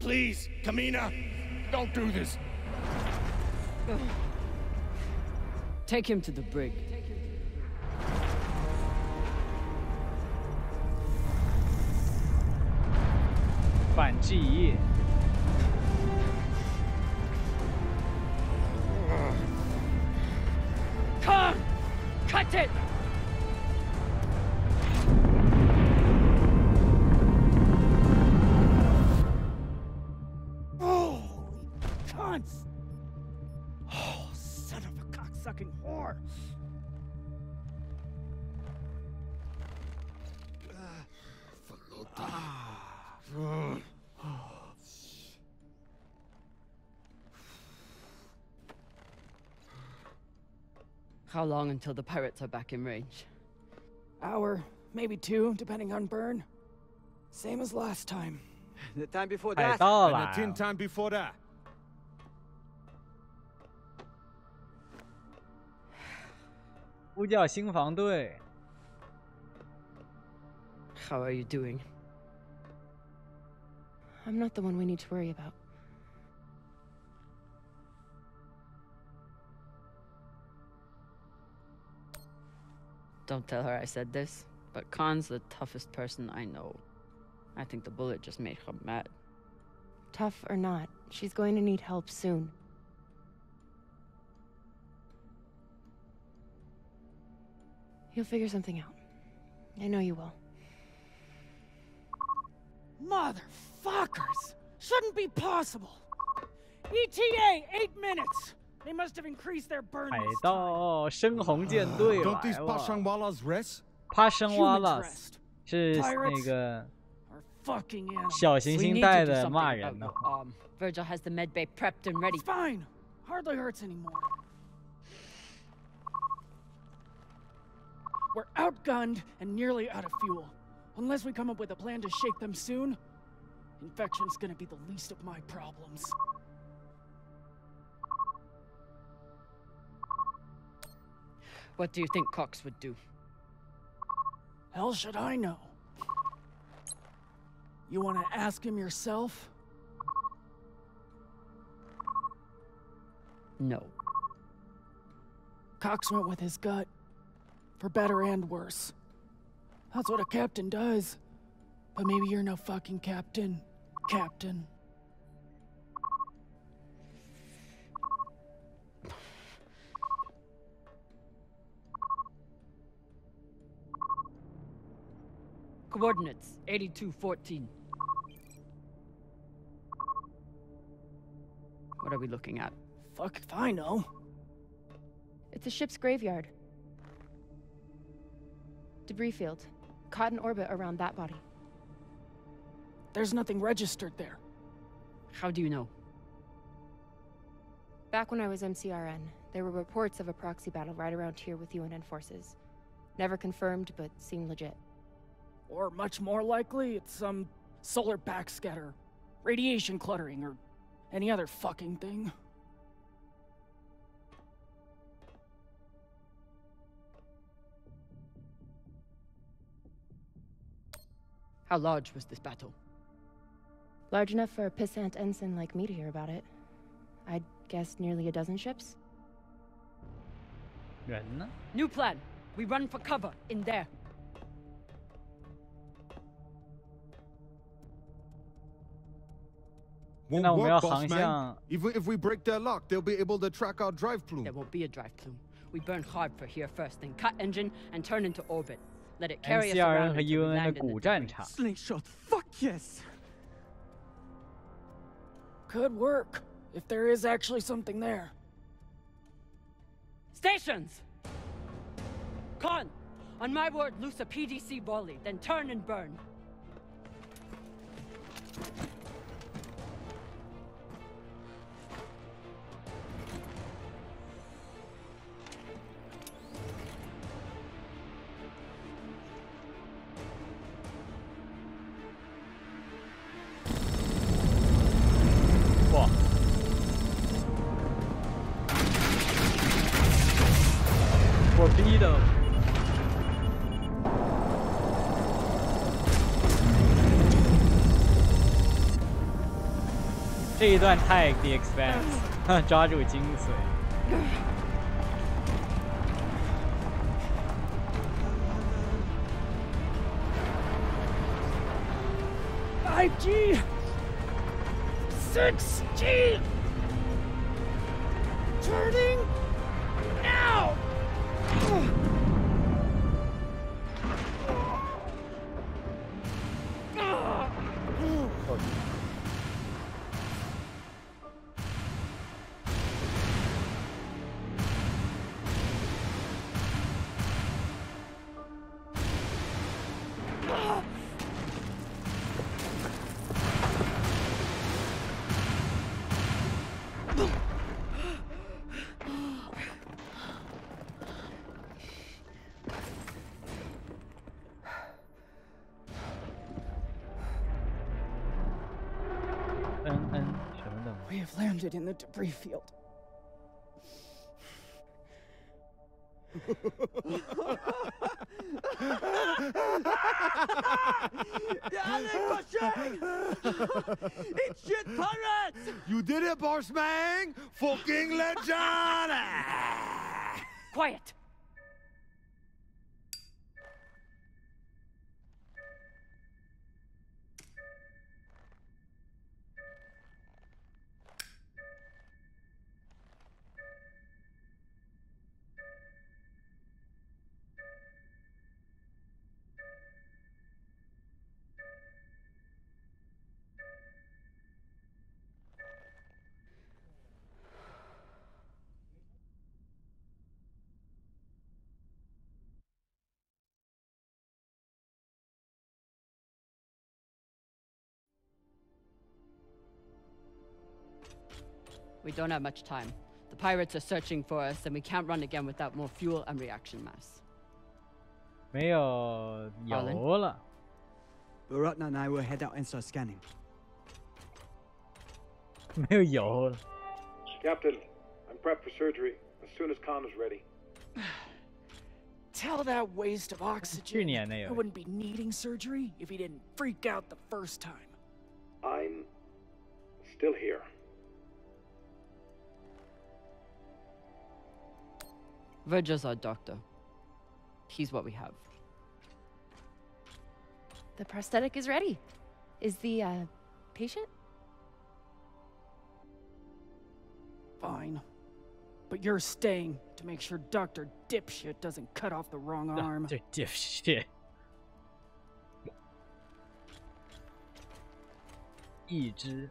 Please, Camina, don't do this. Take him to the brig. 反记忆。Khan! Cut it! Holy cunts! Oh, son of a cocksucking whore! How long until the pirates are back in range? Hour, maybe 2, depending on burn. Same as last time. The time before 海 that. 盗 And 啦 the 10 time before that. 呼叫新防队。 How are you doing? I'm not the one we need to worry about. Don't tell her I said this, but Khan's the toughest person I know. I think the bullet just made her mad. Tough or not, she's going to need help soon. You'll figure something out. I know you will. Motherfuckers! Shouldn't be possible! ETA, 8 minutes! They must have increased their burn 海 this time. 盗深红舰队 Don't these 来了。 Pashangwalas rest? 帕生瓦 Humans 拉 rest. 是 Pirates 那个 are fucking animals. 小行 We 星 need 带 to do 的 something 骂 about 人的 your arm. Virgil has the med bay prepped and ready. It's fine. Hardly hurts anymore. We're outgunned and nearly out of fuel. Unless we come up with a plan to shake them soon, infection's gonna be the least of my problems. What do you think Cox would do? Hell should I know? You wanna ask him yourself? No. Cox went with his gut. For better and worse. That's what a captain does. But maybe you're no fucking captain. Captain. Coordinates 8214. What are we looking at? Fuck if I know. It's a ship's graveyard. Debris field. Caught in orbit around that body. There's nothing registered there. How do you know? Back when I was MCRN, there were reports of a proxy battle right around here with UNN forces. Never confirmed, but seemed legit. Or much more likely, it's some solar backscatter, radiation cluttering, or any other fucking thing. How large was this battle? Large enough for a pissant ensign like me to hear about it. I'd guess nearly a dozen ships. 人呢？ New plan. We run for cover in there. Won't 那我们要 work, boss 航 man. 向 Even if we break their lock, they'll be able to track our drive plume. There won't be a drive plume. We burn hard for here first, then cut engine and turn into orbit. Let it carry us MCRN around 和 until we UNN 的 land in the 古战 debris. 场。 Slingshot, fuck yes! Could work, if there is actually something there. Stations! Khan! On my word, loose a PDC volley, then turn and burn. Torpedo。这一段太 The Expanse， 抓住精髓。5G! 6G! Turning now! We have landed in the debris field. It's shit pirates! You did it, boss man! Fucking legend! Quiet! We don't have much time. The pirates are searching for us, and we can't run again without more fuel and reaction mass. 没有油了。Baratna and I will head out and start scanning. 没有油了。Captain, I'm prepped for surgery as soon as Khan is ready. Tell that waste of oxygen 去年那 I 个。 wouldn't be needing surgery if he didn't freak out the first time. I'm still here. Virgil's our doctor. He's what we have. The prosthetic is ready. Is the, patient? Fine. But you're staying to make sure Dr. Dipshit doesn't cut off the wrong arm. Dr. Dipshit. 一只。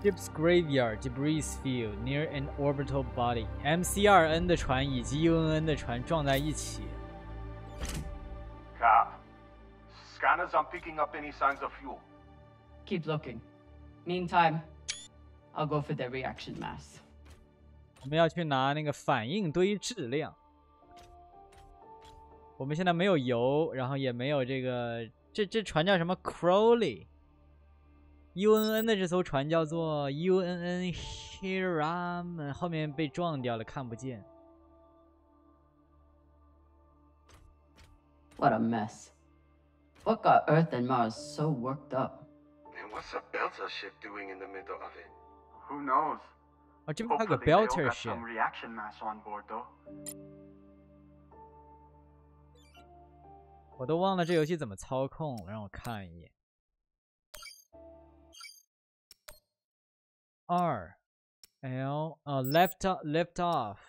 Ship's graveyard debris field near an orbital body. MC2N 的船以及 UNN 的船撞在一起。Cap, scanners aren't picking up any signs of fuel. Keep looking. Meantime, I'll go for their reaction mass. 我们要去拿那个反应堆质量。我们现在没有油，然后也没有这个，这船叫什么 Crowley。UNN 的这艘船叫做 UNN Hiram， 后面被撞掉了，看不见。What a mess. What got Earth and Mars so worked up? And what's a Belter ship doing in the middle of it? Who knows? 哦，这边还有个 Hopefully they all Belter got ship。 some reaction mass on board, though. 我都忘了这游戏怎么操控，让我看一眼。R L left off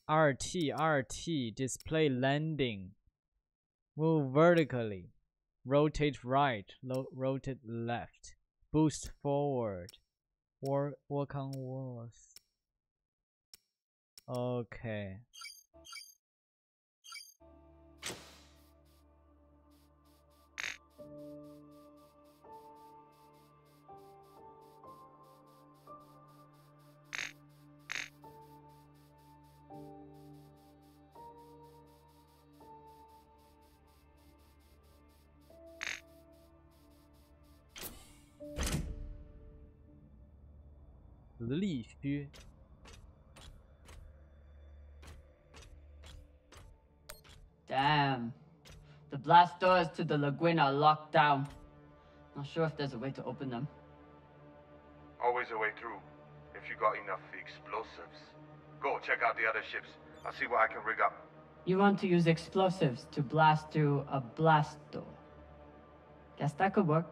RT display landing move vertically rotate right rotate left boost forward walk on walls. Okay. 子力靴。Damn. The blast doors to the lagoon are locked down. Not sure if there's a way to open them. Always a way through, if you got enough explosives. Go, check out the other ships. I'll see what I can rig up. You want to use explosives to blast through a blast door. Guess that could work.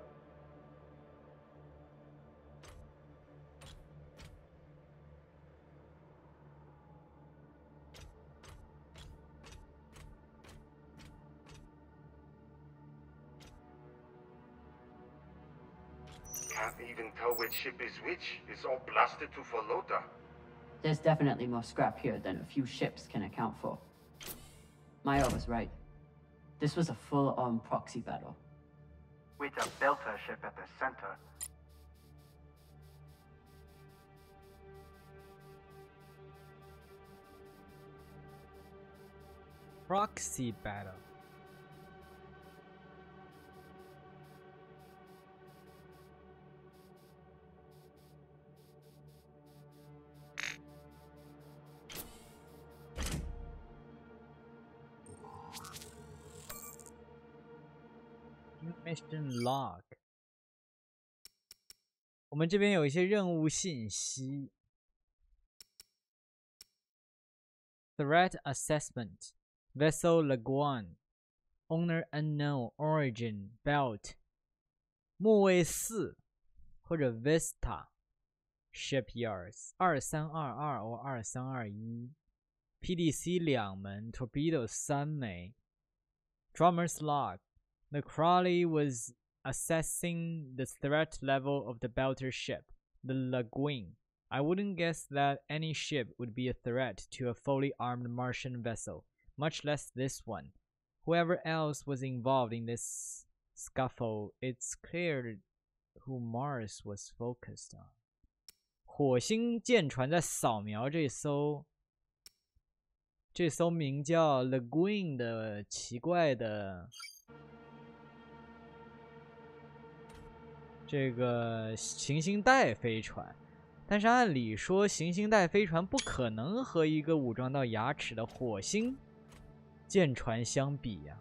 Can't even tell which ship is which. It's all blasted to Falota. There's definitely more scrap here than a few ships can account for. Maya was right. This was a full-on proxy battle. With a Belter ship at the center. Proxy battle. Mission log。我们这边有一些任务信息。Threat assessment, vessel Laguan, owner unknown, origin belt, 木卫4或者 Vista shipyards 2322或2321 ，PDC 2门 ，torpedo 3枚 ，Drummer's log。The Crawley was assessing the threat level of the Belter ship, the Lagoon. I wouldn't guess that any ship would be a threat to a fully armed Martian vessel, much less this one. Whoever else was involved in this scuffle, it's clear who Mars was focused on. 火星舰船在扫描这艘名叫 Lagoon 的奇怪的这个行星带飞船，但是按理说行星带飞船不可能和一个武装到牙齿的火星舰船相比呀。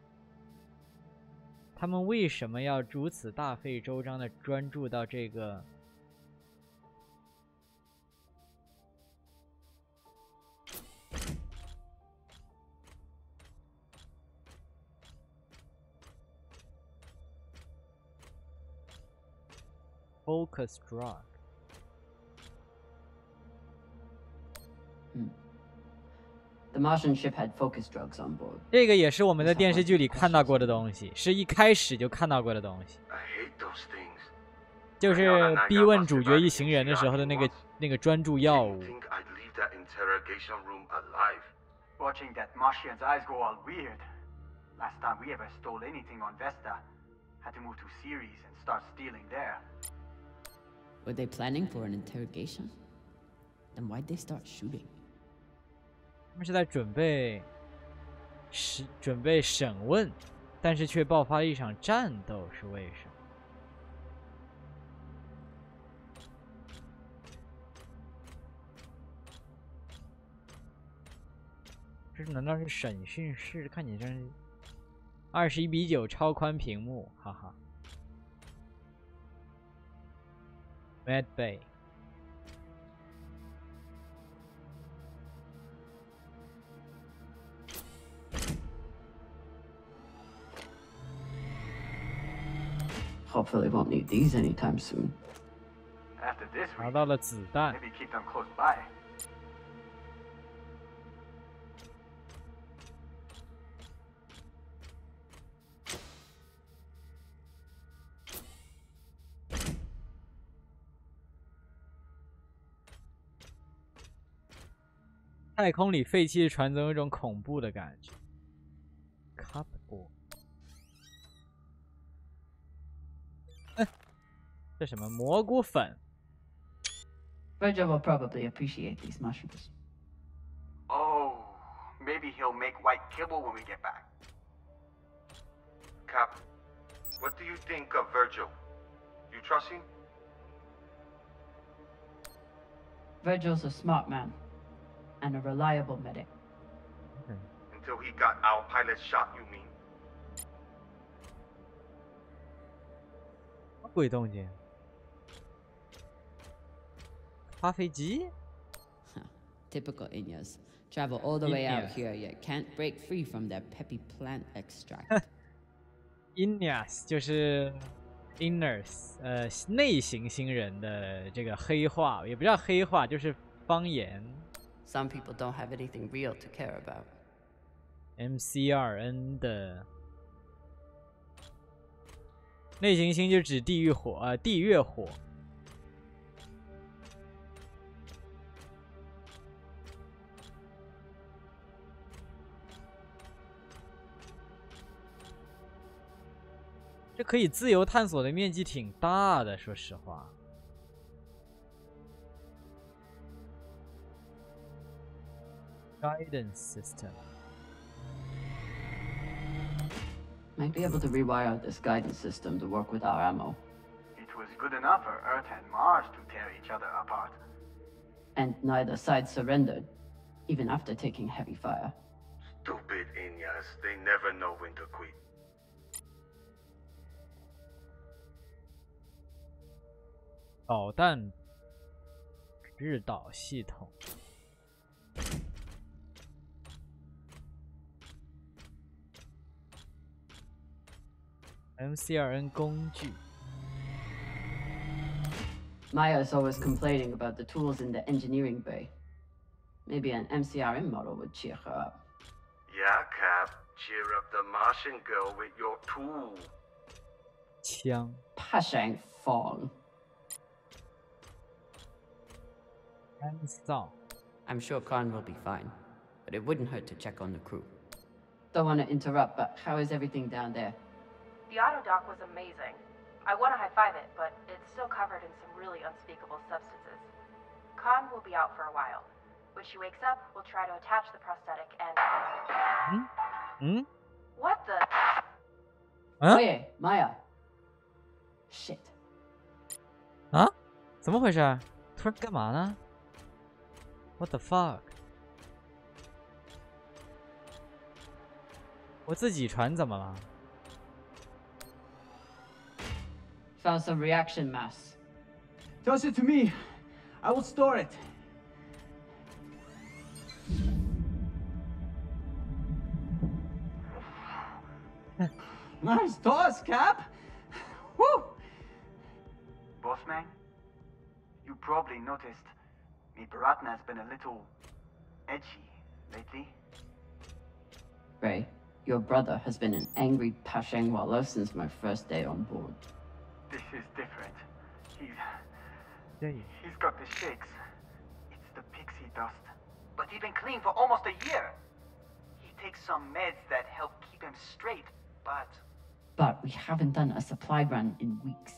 他们为什么要如此大费周章的专注到这个Focus drug. The Martian ship had focus drugs on board. 这个也是我们在电视剧里看到过的东西，是一开始就看到过的东西。I hate those things. 就是逼问主角一行人的时候的那个专注药物。 Think I'd leave that interrogation room alive? Watching that Martian's eyes go all weird. Last time we ever stole anything on Vesta, had to move to Ceres and start stealing there. Were they planning for an interrogation? Then why'd they start shooting? 他们是在准备审问，但是却爆发了一场战斗，是为什么？这难道是审讯室？看起来像是21:9超宽屏幕，哈哈。Med Bay。 Hopefully won't need these anytime soon. After this 拿 week, 到了子弹。 maybe keep them close by. 太空里废弃的船总有一种恐怖的感觉。Cupboard。这什么蘑菇粉 Roger will probably appreciate these mushrooms. Oh, maybe he'll make white kibble when we get back. Cap, what do you think of Virgil? You trust him? Virgil's a smart man and a reliable medic. Until he got our pilot shot, you mean? 什么鬼动静？发飞机？ Typical Inyas. Travel all the way out here, yet can't break free from their peppy plant extract. Inyas 就是 inners， 内行星人的这个黑话，也不叫黑话，就是方言。Some people don't have anything real to care about. MC2N 的内行星就指地狱火，地月火。这可以自由探索的面积挺大的，说实话。Guidance system. Might be able to rewire this guidance system to work with our ammo. It was good enough for Earth and Mars to tear each other apart. And neither side surrendered, even after taking heavy fire. Stupid Inyas. They never know when to quit. 导弹制导系统。MC2N 工具。Maya's always complaining about the tools in the engineering bay. Maybe an MCRM model would cheer her up. Yeah, Cap. Cheer up the Martian girl with your tool. 枪。Pashang Fong. 干燥。 I'm sure Khan will be fine, but it wouldn't hurt to check on the crew. Don't want to interrupt, but how is everything down there? The auto dock was amazing. I want to high-five it, but it's still covered in some really unspeakable substances. Khan will be out for a while. When she wakes up, we'll try to attach the prosthetic and... What the... Oh yeah, Maya. Shit. 啊？怎么回事？突然干嘛呢？ What the fuck？ 我自己船怎么了？ Found some reaction mass. Toss it to me. I will store it. Nice toss, Cap. Woo! Bossman, you probably noticed me Baratna's been a little edgy lately. Ray, your brother has been an angry Pashang Wallow since my first day on board. This is different. He's got the shakes. It's the pixie dust. But he's been clean for almost a year. He takes some meds that help keep him straight, but... But we haven't done a supply run in weeks.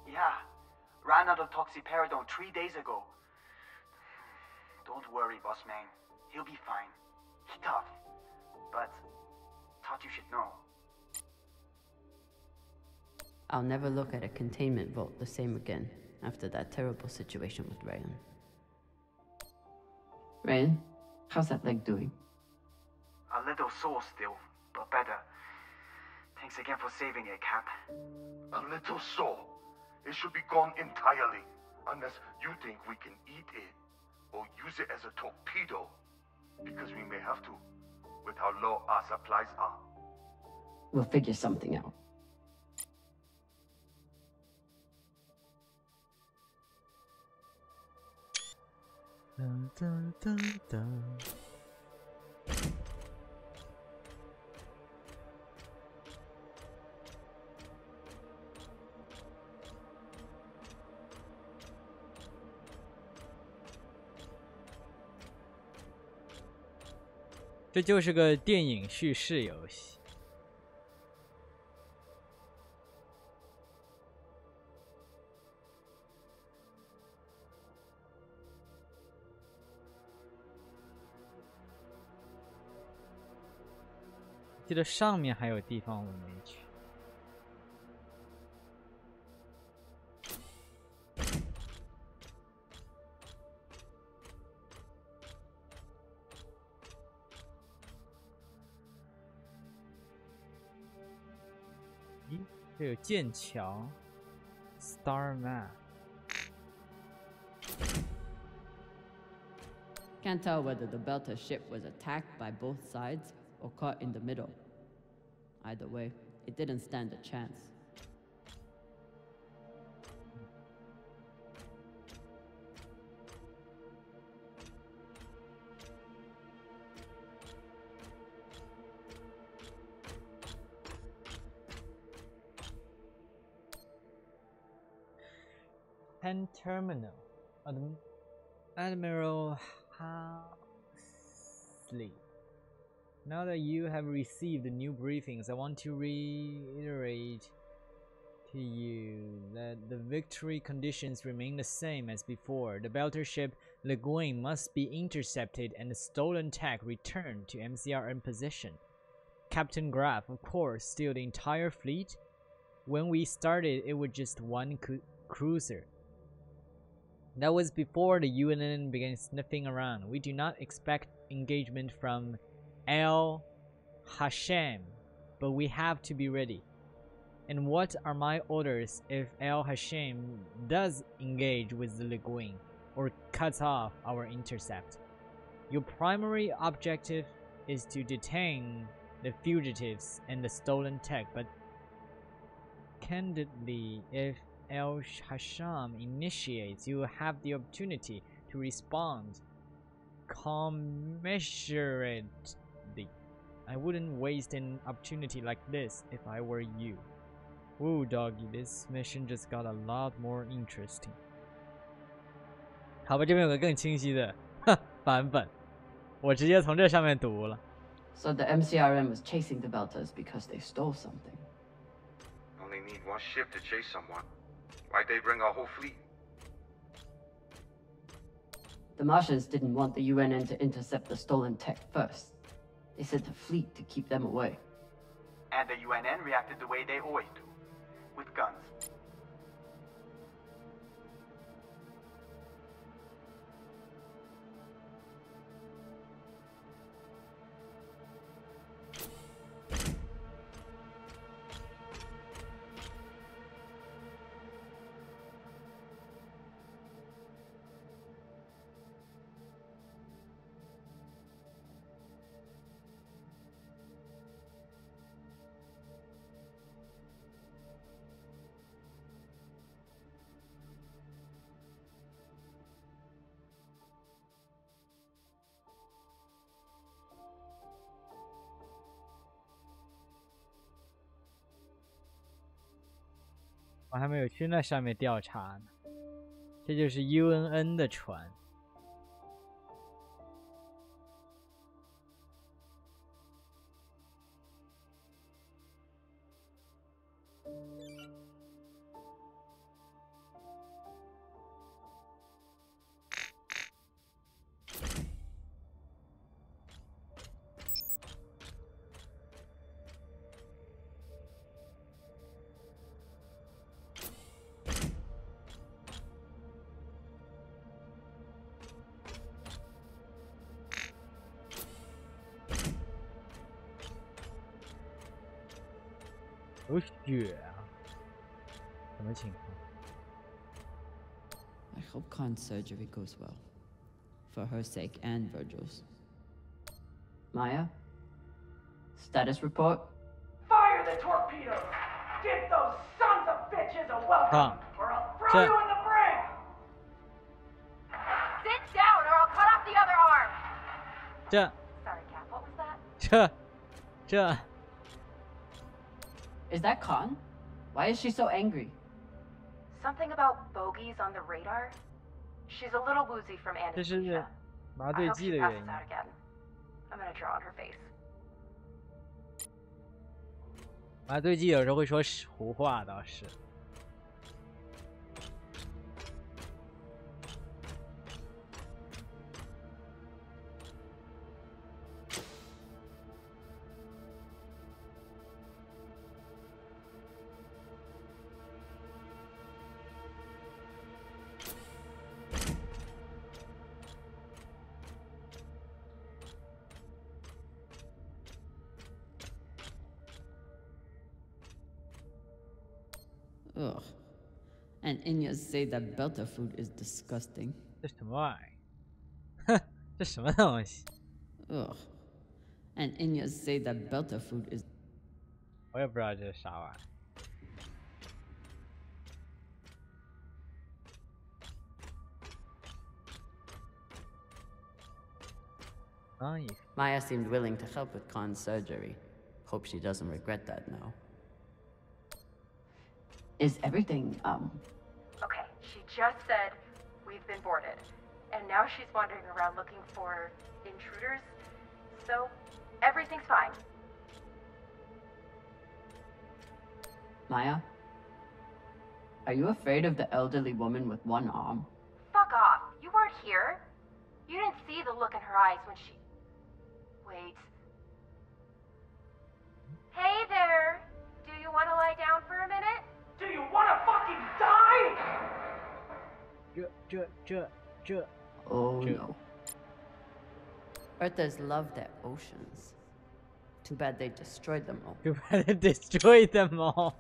Yeah. Ran out of toxiperidone 3 days ago. Don't worry, boss man. He'll be fine. He's tough. But thought you should know. I'll never look at a containment vault the same again after that terrible situation with Rayan. Rayan, how's that leg doing? A little sore still, but better. Thanks again for saving it, Cap. A little sore. It should be gone entirely, unless you think we can eat it or use it as a torpedo, because we may have to, with how low our supplies are. We'll figure something out. Dun, dun, dun, dun. 这就是个电影叙事游戏。记得上面还有地方我没去。这有剑桥 ，Star Map。 Can't tell whether the Belter ship was attacked by both sides or caught in the middle. Either way, it didn't stand a chance. Pen Terminal, Admiral Halsey. Now that you have received the new briefings, I want to reiterate to you that the victory conditions remain the same as before. The Belter ship Le Guin must be intercepted and the stolen tech returned to MCRN position. Captain Graf, of course, stealed the entire fleet. When we started, it was just one cruiser. That was before the UNN began sniffing around. We do not expect engagement from El Hashem, but we have to be ready. And what are my orders if El Hashem does engage with the Le Guin or cuts off our intercept? Your primary objective is to detain the fugitives and the stolen tech, but candidly, if El Hashem initiates, you will have the opportunity to respond commensurately. I wouldn't waste an opportunity like this if I were you. Whoa, doggy, this mission just got a lot more interesting. 好吧，这边有个更清晰的版本，我直接从这上面读了。So the MCRN was chasing the Belters because they stole something. Only need one ship to chase someone. Why'd they bring our whole fleet? The Martians didn't want the UNN to intercept the stolen tech first. They sent a fleet to keep them away. And the UNN reacted the way they always do, with guns.我还没有去那上面调查呢。这就是 UNN 的船。有雪啊？什么情况？ I hope Khan's surgery goes well. For her sake and Virgil's. Maya? Status report? Fire the torpedoes! Give those sons of bitches a welcome, or I'll throw you in the brig! Sit down, or I'll cut off the other arm! 这 Sorry, Cap, what was that? 这 Is that Khan? Why is she so angry? Something about bogeys on the radar? She's a little woozy from 这是 anesthesia. 麻 I 醉 hope 剂 she 的原 passes 因。 out again. I'm gonna draw on her face. 麻醉剂有时候会说胡话，倒是。Ugh. And Inyas say that Belter food is disgusting. 这什么玩意儿？哼，这什么东西？ Ugh. And Inyas say that Belter food is. 我也不知道这是啥玩意儿。Maya seemed willing to help with Khan's surgery. Hope she doesn't regret that now. Is everything, Okay, she just said we've been boarded. And now she's wandering around looking for intruders. So, everything's fine. Maya? Are you afraid of the elderly woman with one arm? Fuck off. You weren't here. You didn't see the look in her eyes when she... Wait. Hey there! Do you want to lie down for a minute? Do you want to fucking die? Oh no. Earthers love their oceans. Too bad they destroyed them all. Too bad they destroyed them all.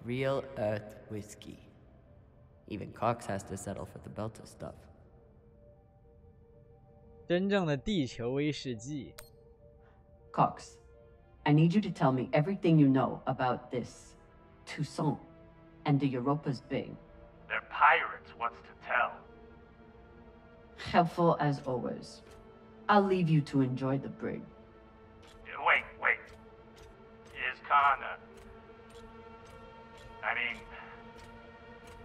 Real Earth whiskey. Even Cox has to settle for the Belter stuff. 真正的地球威士忌。Cox, I need you to tell me everything you know about this Toussaint and the Europa's Bing. They're pirates, what's to tell? Helpful as always. I'll leave you to enjoy the brig. Wait. Is Khan, I mean,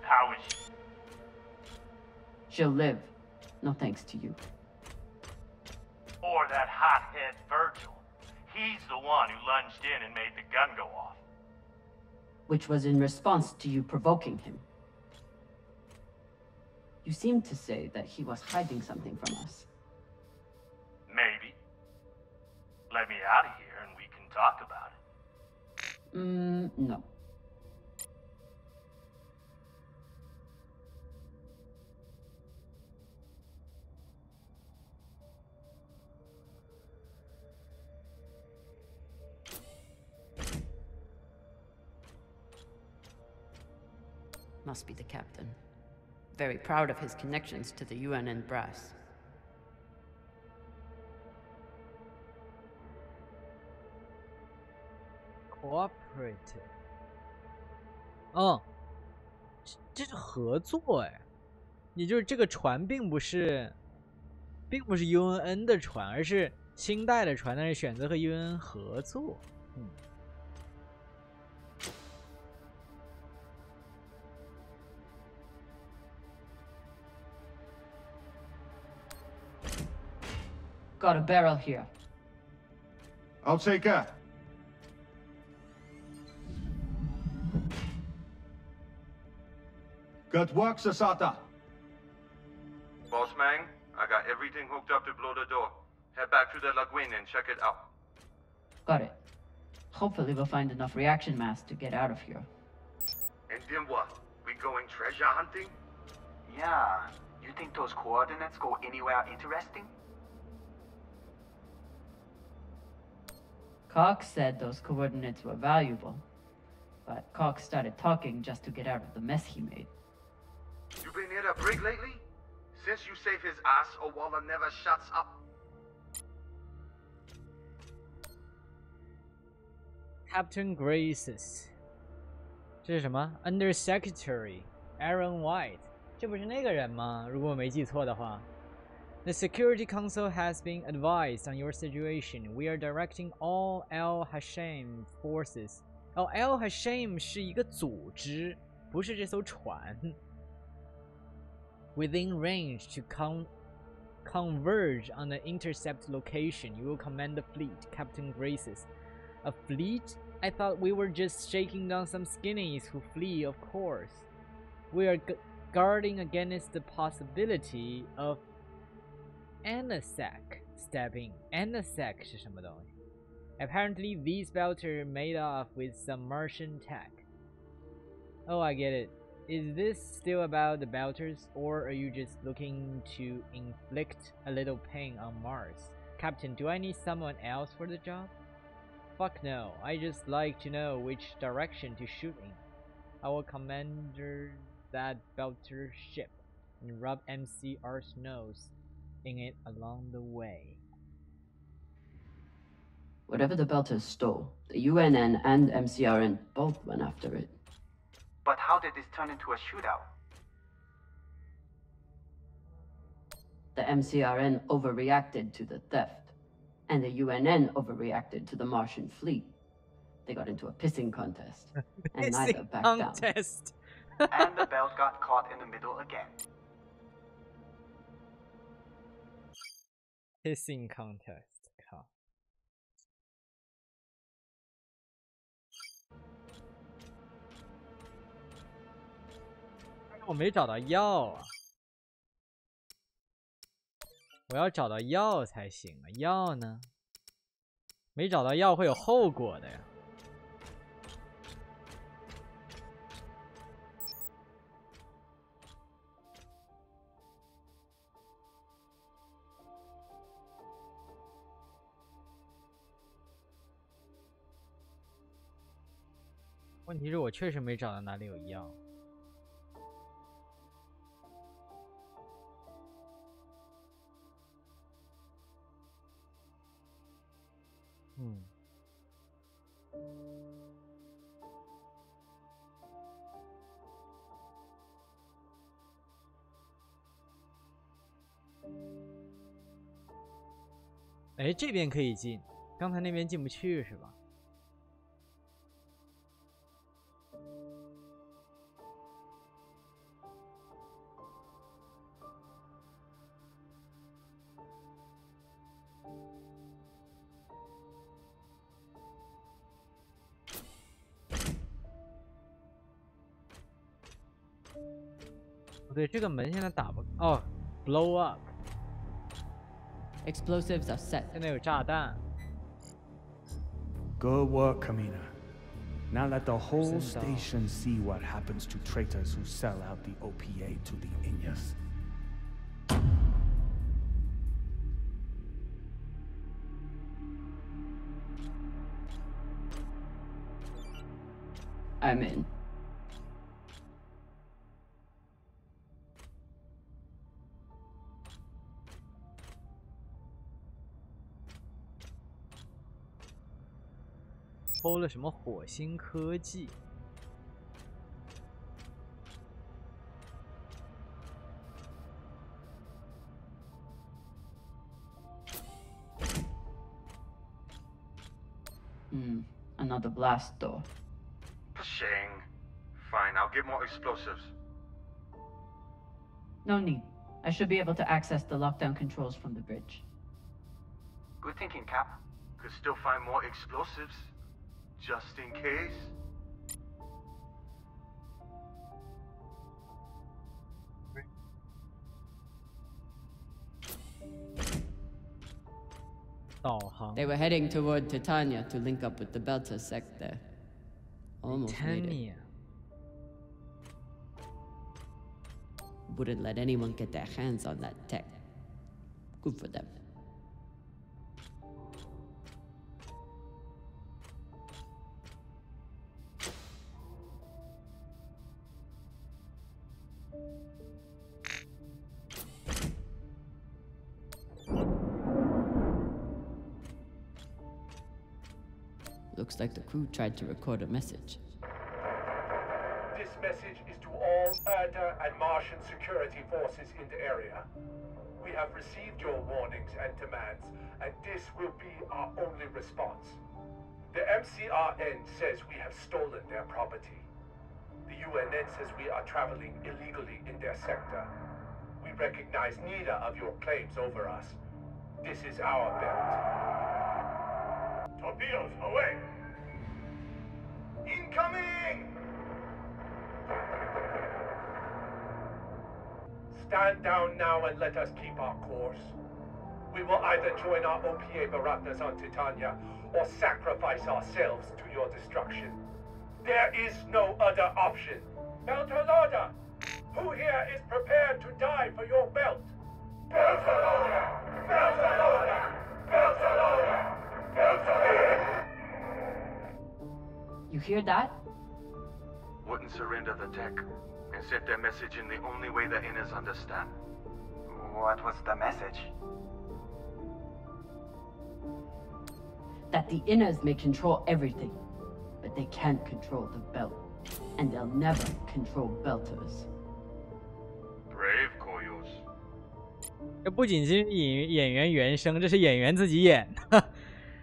how is she? She'll live. No thanks to you. Or that hothead Virgil. He's the one who lunged in and made the gun go off. Which was in response to you provoking him. You seemed to say that he was hiding something from us. Maybe. Let me out of here and we can talk about it. No. Must be the captain. Very proud of his connections to the UN and brass. Cooperative. 哦，这是合作哎，也就是这个船并不是 UNN 的船，而是新代的船，但是选择和 UNN 合作。Got a barrel here. I'll take her. Good work, Sasata. Boss Mang, I got everything hooked up to blow the door. Head back to the lagoon and check it out. Got it. Hopefully we'll find enough reaction mass to get out of here. And then what? We going treasure hunting? Yeah. You think those coordinates go anywhere interesting? Cox said those coordinates were valuable, but Cox started talking just to get out of the mess he made. You been near the brig lately? Since you save his ass, Owala never shuts up. Captain Graces， 这是什么 ？Under Secretary Aaron White， 这不是那个人吗？如果我没记错的话。The Security Council has been advised on your situation. We are directing all Al Hashem forces. Al Hashem 是一个组织，不是这艘船。Within range to converge on the intercept location. You will command the fleet, Captain Graces. A fleet? I thought we were just shaking down some skinnies who flee, of course. We are guarding against the possibility of ANASAC stepping. ANASAC 是什么东西 Apparently these belters made off with some Martian tech. Oh, I get it. Is this still about the belters, or are you just looking to inflict a little pain on Mars? Captain, do I need someone else for the job? fuck no. I just like to know which direction to shoot in. I will commander that belter ship and rub MCR's nose in it along the way. Whatever the Belters stole, the UNN and MCRN both went after it. But how did this turn into a shootout? The MCRN overreacted to the theft, and the UNN overreacted to the Martian fleet. They got into a pissing contest, and neither backed down. And the belt got caught in the middle again. Pissing contest. 靠。我没找到药啊。我要找到药才行啊，药呢？没找到药会有后果的呀。问题是我确实没找到哪里有药。哎，这边可以进，刚才那边进不去是吧？不对，这个门现在打不哦 ，blow up。 Explosives are set. 现在有炸弹。 Good work, Camina. Now let the whole station see what happens to traitors who sell out the OPA to the Inyas. I'm in.偷了什么火星科技？Another blast door. Shang. Fine, I'll get more explosives. No need. I should be able to access the lockdown controls from the bridge. Good thinking, Cap. Could still find more explosives. Just in case. 导航。 They were heading toward Titania to link up with the Belter sector. Almost made it. Wouldn't let anyone get their hands on that tech. Good for them. Looks like the crew tried to record a message. This message is to all Erda and Martian security forces in the area. We have received your warnings and demands, and this will be our only response. The MCRN says we have stolen their property. The UNN says we are traveling illegally in their sector. We recognize neither of your claims over us. This is our belt. Torpedoes, away! Incoming! Stand down now and let us keep our course. We will either join our OPA Baratas on Titania or sacrifice ourselves to your destruction. There is no other option. Belter Lorda! Who here is prepared to die for your belt? Belter Lorda! Belter Lorda! Belter Lorda! Belter Lorda! hear that? Wouldn't surrender the tech and sent their message in the only way the Inners understand. What was the message? That the Inners may control everything, but they can't control the belt. And they'll never control Belters. Brave Koyos. 这不仅是演员原声，这是演员自己演的。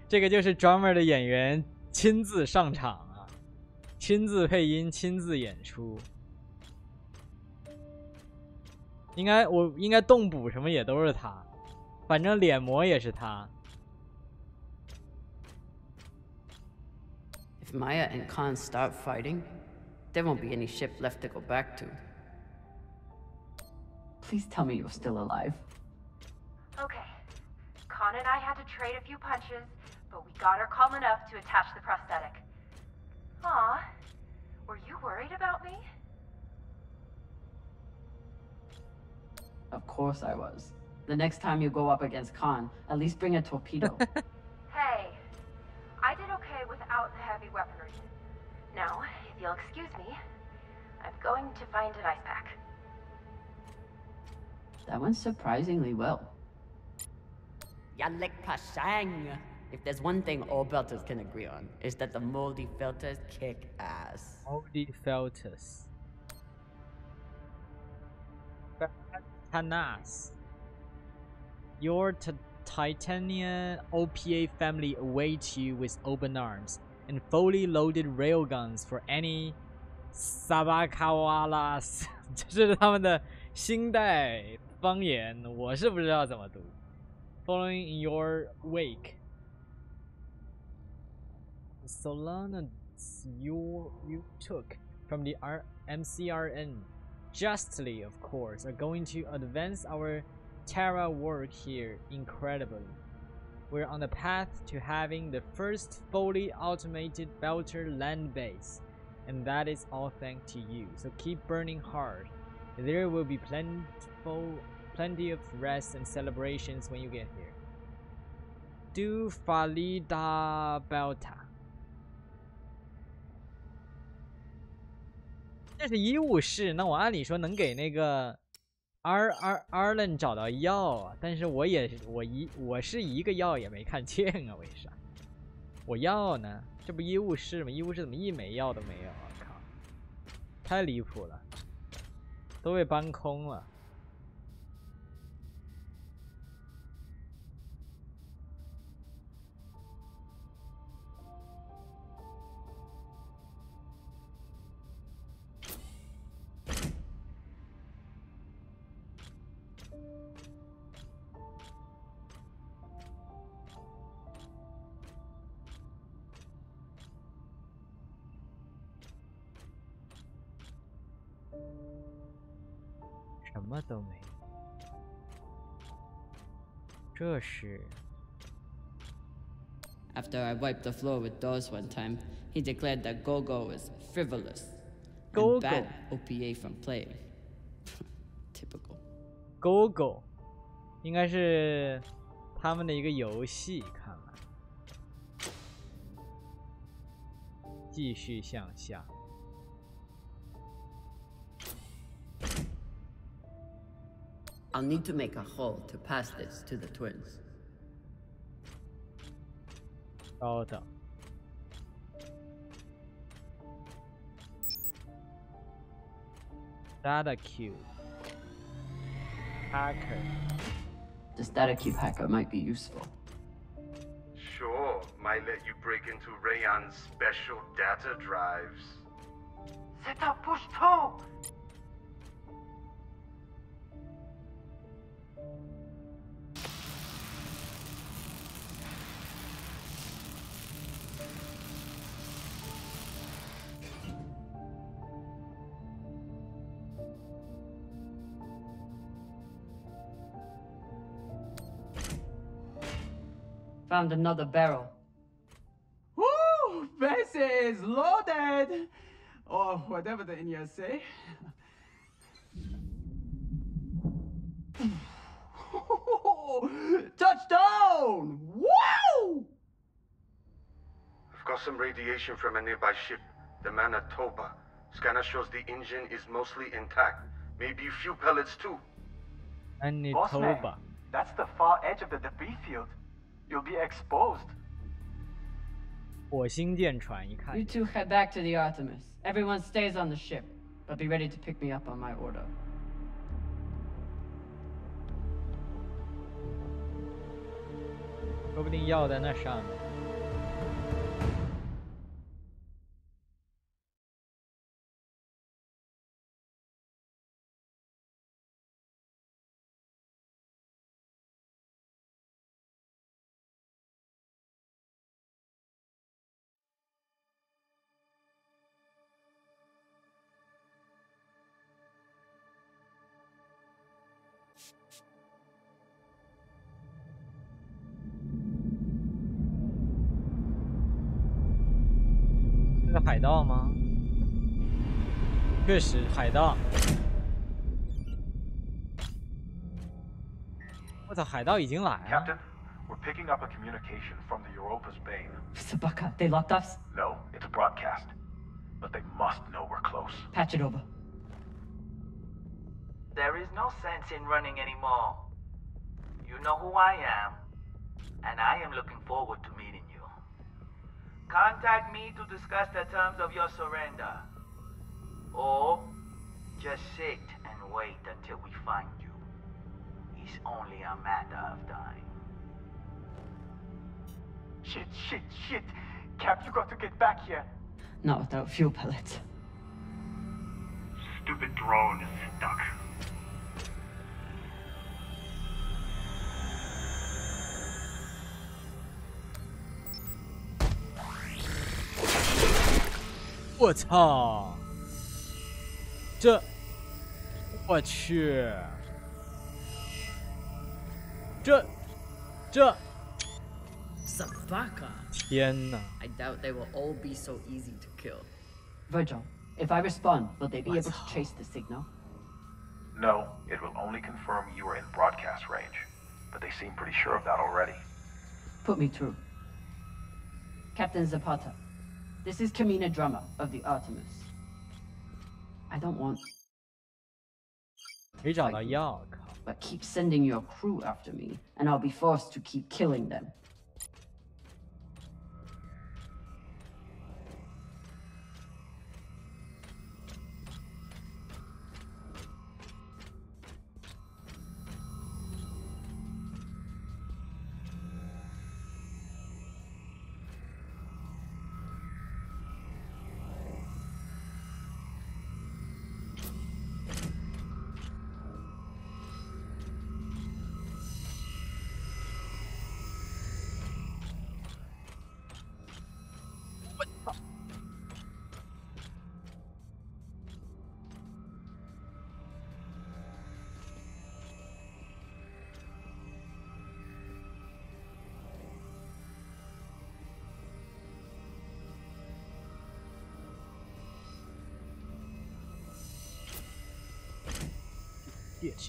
这个就是 Drummer 的演员亲自上场啊，亲自配音，亲自演出。我应该动捕什么也都是他，反正脸模也是他。If Maya and Khan start fighting, there won't be any ship left to go back to. Please tell me you're still alive. Okay. Khan and I had to trade a few punches, but we got her calm enough to attach the prosthetic. Aw, were you worried about me? Of course I was. The next time you go up against Khan, at least bring a torpedo. Hey, I did okay without the heavy weaponry. Now, if you'll excuse me, I'm going to find an ice pack. That went surprisingly well. Yalek Pashang. If there's one thing all Belters can agree on, is that the moldy filters kick ass. Moldy filters. Tanas. Your Titanian OPA family awaits you with open arms and fully loaded railguns for any Sabakawalas. 这是他们的新代方言，我是不知道怎么读。Following in your wake. Solana you took from the MCRN, justly of course, are going to advance our Terra work here incredibly. We're on the path to having the first fully automated Belter land base, and that is all thanks to you, so keep burning hard. There will be plenty of rest and celebrations when you get here. Do Falida Belta. 这是医务室，那我按理说能给那个Arlen 找到药啊，但是我是一个药也没看见啊，为啥？我药呢？这不医务室吗？医务室怎么一枚药都没有啊？靠，太离谱了，都被搬空了。什么都没有。这是。After I wiped the floor with Dawes one time, he declared that Gogo was frivolous Gogo. and banned OPA from playing. Typical. Gogo 应该是他们的一个游戏，看来。继续向下。I'll need to make a hole to pass this to the twins. 稍等。Data cube. Hacker. This data cube hacker might be useful. Sure, might let you break into Rayon's special data drives. Set up push 2! Found another barrel. Woo! This is loaded! Or whatever the Indians say. Touchdown! Woo! I've got some radiation from a nearby ship, the Manitoba. Scanner shows the engine is mostly intact. Maybe a few pellets too. Manitoba. That's the far edge of the debris field. You'll be exposed. 火星电船一看 You two head back to the Artemis. Everyone stays on the ship, but be ready to pick me up on my order. 说不定要在那上面。这个海盗吗？确实，海盗。我操，海盗已经来了。 Captain, we're picking up a communication from the Europa's bane. Sabaka, they locked us? No, it's a broadcast. But they must know we're close. Patch it over. There is no sense in running anymore. You know who I am, and I am looking forward to meeting you. Contact me to discuss the terms of your surrender. Or just sit and wait until we find you. It's only a matter of time. Shit. Cap, you got to get back here. Not without fuel pellets. Stupid drone is stuck.我操！这，我去！这 Sabaka. 天哪！ I doubt they will all be so easy to kill. Virgil, if I respond, will they be able to trace the signal? No, it will only confirm you are in broadcast range. But they seem pretty sure of that already. Put me through. Captain Zapata, this is Camina Drummer of the Artemis. I don't want... 没找到药，靠！ But keep sending your crew after me, and I'll be forced to keep killing them.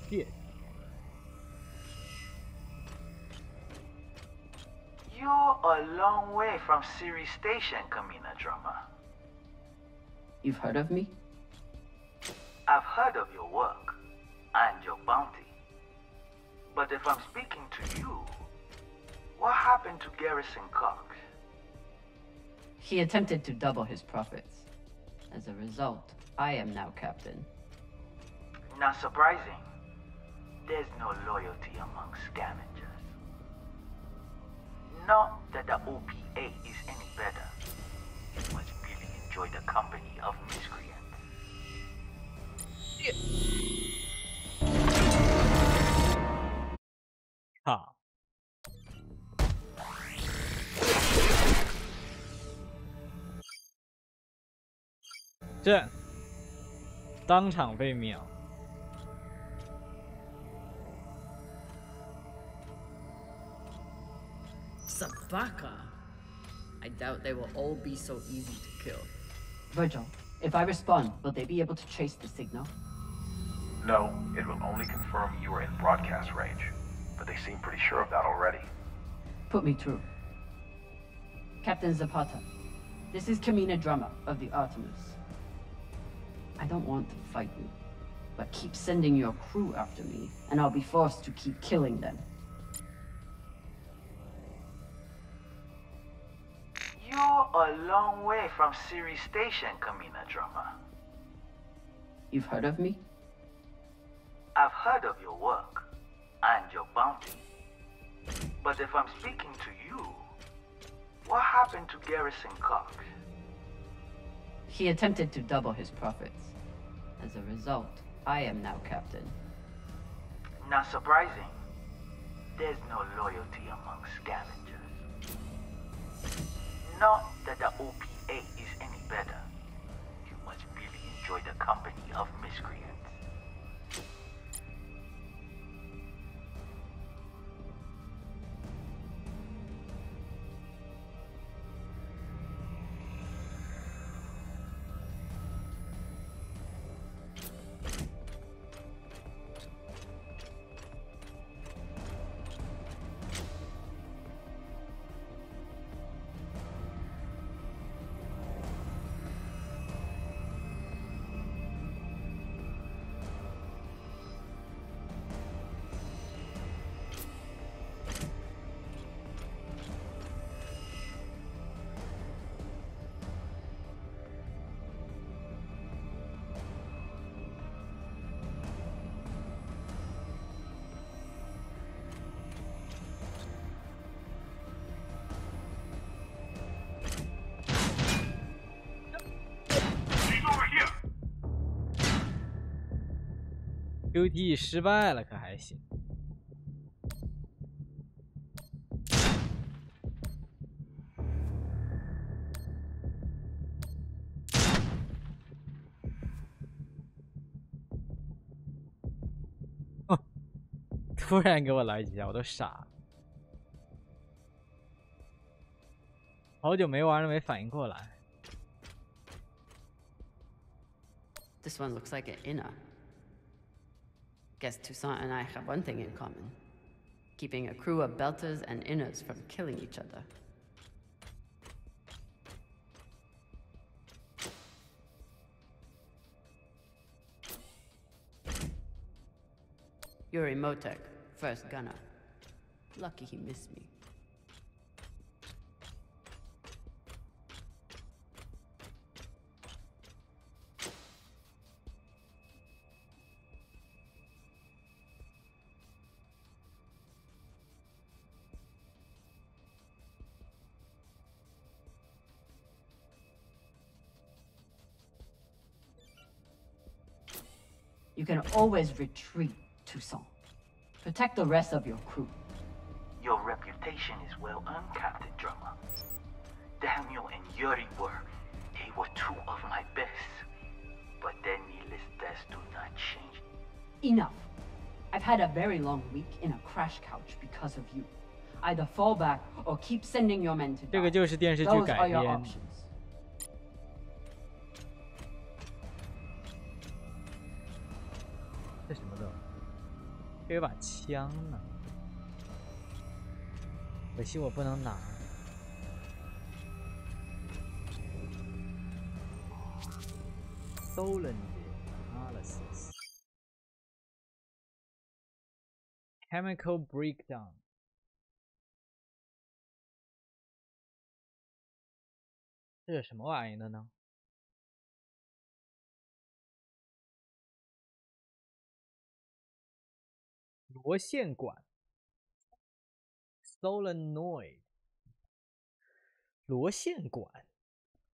Shit. You're a long way from Siri Station, Camina Drummer. You've heard of me? I've heard of your work and your bounty. But if I'm speaking to you, what happened to Garrison Cox? He attempted to double his profits. As a result, I am now captain. Not surprising. There's no loyalty among scavengers. Not that the OPA is any better. You must really enjoy the company of miscreants. Ha. 这当场被秒。 Sabaka. I doubt they will all be so easy to kill. Virgil, if I respond, will they be able to trace the signal? No, it will only confirm you are in broadcast range. But they seem pretty sure of that already. Put me through. Captain Zapata, This is Camina Drummer of the Artemis. I don't want to fight you, but keep sending your crew after me, and I'll be forced to keep killing them. You're a long way from Ceres Station, Camina Drummer. You've heard of me? I've heard of your work and your bounty. But if I'm speaking to you, what happened to Garrison Cox? He attempted to double his profits. As a result, I am now captain. Not surprising. There's no loyalty among scavengers. Not that the OPA is any better. You must really enjoy the company of miscreants. QT 失败了，可还行。突然给我来几下，我都傻了。好久没玩了，没反应过来。This one looks like an inner. Guess Toussaint and I have one thing in common. Keeping a crew of belters and inners from killing each other. You're Emotek, first gunner. Lucky he missed me. You can always retreat, Toussaint. Protect the rest of your crew. Your reputation is well earned, Captain Drummer. Daniel and Yuri they were two of my best. But their needless deaths do not change. Enough. I've had a very long week in a crash couch because of you. Either fall back or keep sending your men to die. 这个就是电视剧 Those 改 are your 编。 options. 这什么的？这有把枪呢，可惜我不能拿。Stolen analysis. Chemical breakdown. 这是什么玩意的呢？螺线管 solenoid 螺线管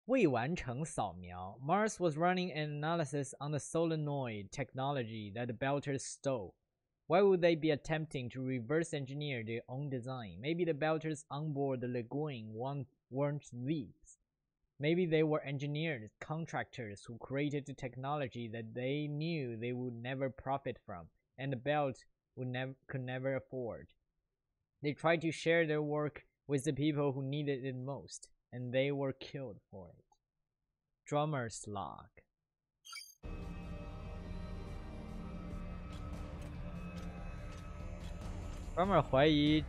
未完成扫描 Mars was running an analysis on the solenoid technology that the Belters stole. Why would they be attempting to reverse engineer their own design? Maybe the Belters on board the Lagoon weren't thieves. Maybe they were engineers, contractors who created the technology that they knew they would never profit from, and the Belt could never afford. They tried to share their work with the people who needed it most, and they were killed for it. Drummer's log. Drummer 怀疑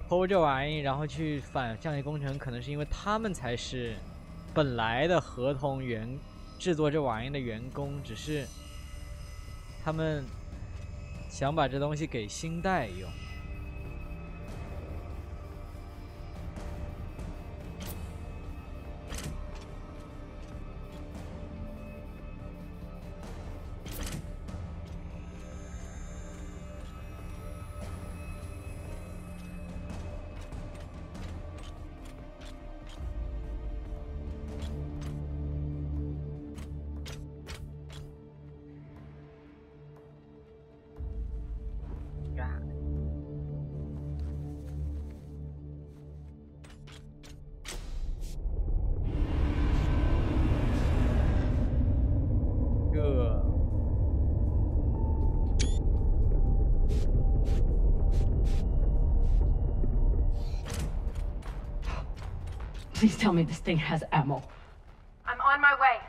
偷这玩意，然后去反降级工程，可能是因为他们才是本来的合同制作这玩意的员工，只是他们想把这东西给星带用。Please tell me this thing has ammo. I'm on my way.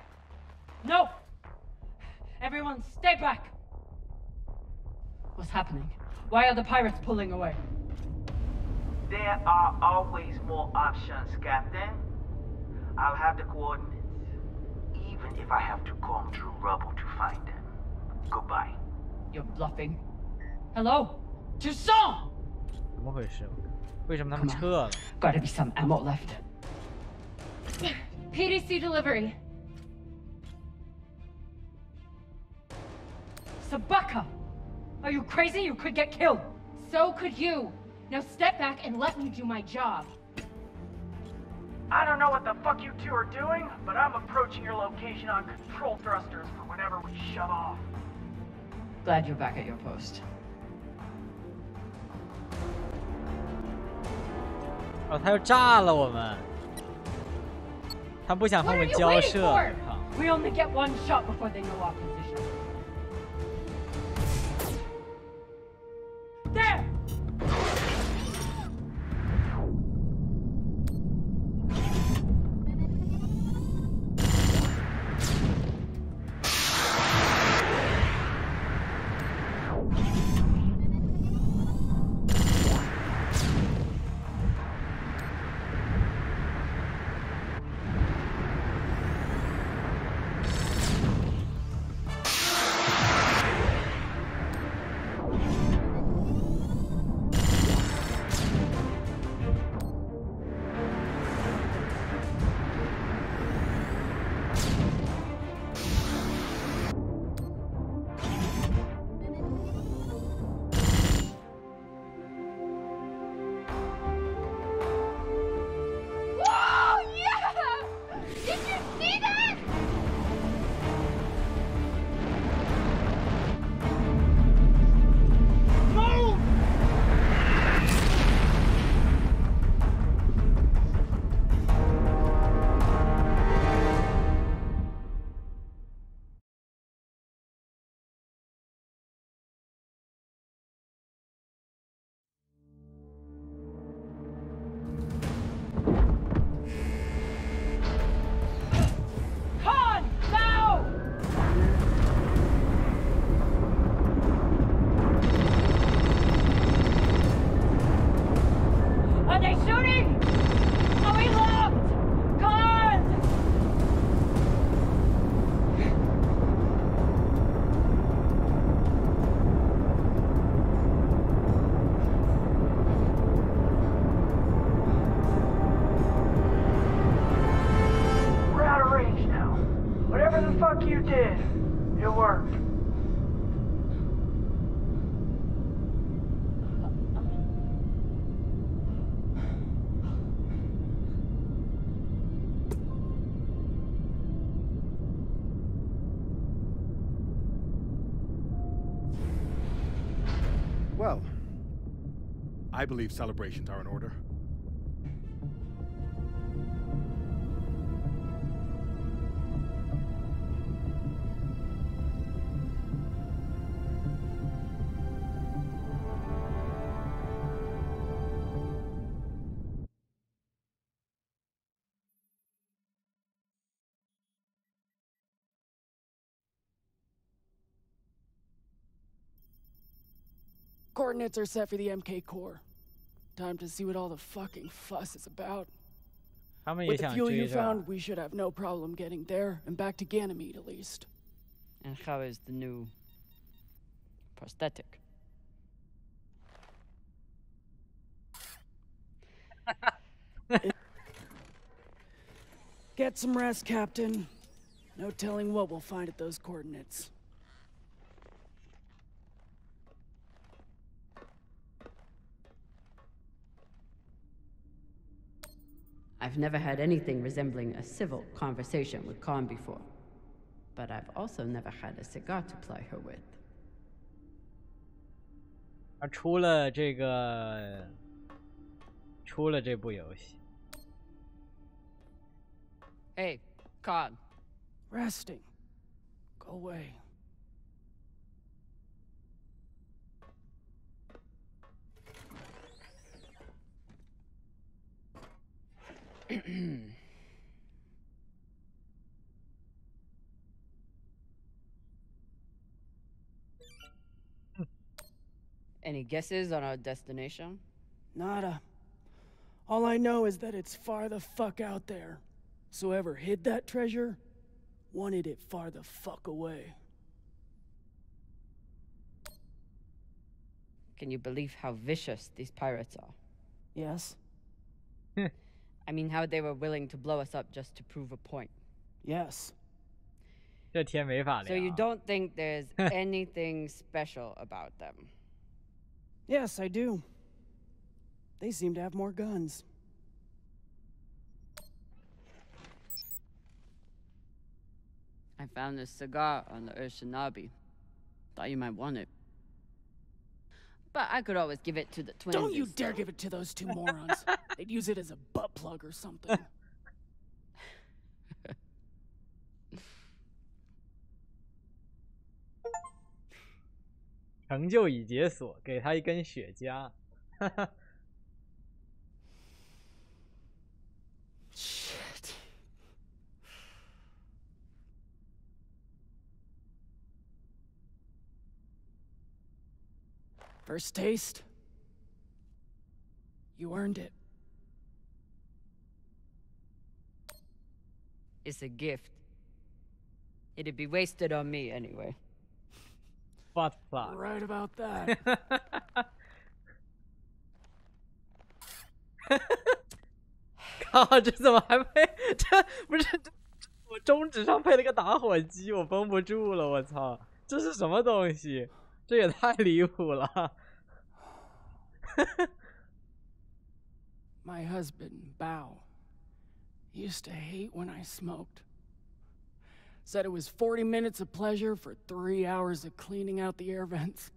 No! Everyone, stay back! What's happening? Why are the pirates pulling away? There are always more options, Captain. I'll have the coordinates, even if I have to comb through rubble to find them. Goodbye. You're bluffing. Hello? Toussaint! 怎么回事？为什么他们撤了 Gotta be some ammo left. PDC delivery. Sabaka! Are you crazy? You could get killed. So could you. Now step back and let me do my job. I don't know what the fuck you two are doing, but I'm approaching your location on control thrusters for whenever we shut off. Glad you're back at your post. 哦，他又炸了我们。他不想和我们交涉。We only get one shot before they know our position. There! You did. It worked. Well, I believe celebrations are in order. Coordinates are set for the MK core. Time to see what all the fucking fuss is about. 他们也 With the 想 fuel 追 you 是吧？ found, we should have no problem getting there and back to Ganymede at least. And how is the new prosthetic? Get some rest, Captain. No telling what we'll find at those coordinates. I've never had anything resembling a civil conversation with Khan before, but I've also never had a cigar to ply her with. 出了这部游戏。Hey, Khan. Resting. Go away. Any guesses on our destination? Nada. All I know is that it's far the fuck out there. So whoever hid that treasure wanted it far the fuck away. Can you believe how vicious these pirates are? Yes? I mean, how they were willing to blow us up just to prove a point. Yes. 这天没法聊。 So you don't think there's anything special about them? Yes, I do. They seem to have more guns. I found this cigar on the Urshanabi. Thought you might want it. But I could always give it to the twins. Don't you dare give it to those two morons. They'd use it as a butt plug or something. 成就已解锁，给他一根雪茄。Shit. First taste? You earned it. It's a gift. It'd be wasted on me anyway. What fuck? Right about that. 靠，这怎么还配？这不是我中指上配了个打火机，我绷不住了，我操！这是什么东西？这也太离谱了。My husband, Bao, used to hate when I smoked. Said it was 40 minutes of pleasure for 3 hours of cleaning out the air vents.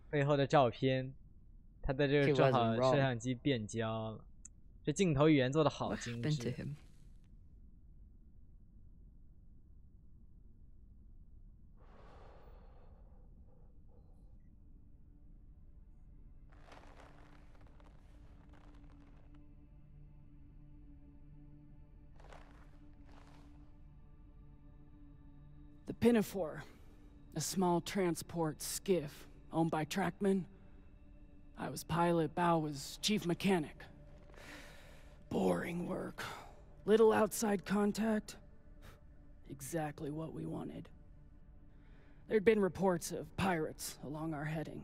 背后的照片，他的这个正好摄像机变焦了，这镜头语言做的好精致。The Pinafore, a small transport skiff owned by Trackman. I was pilot, Bao was chief mechanic. Boring work. Little outside contact. Exactly what we wanted. There'd been reports of pirates along our heading.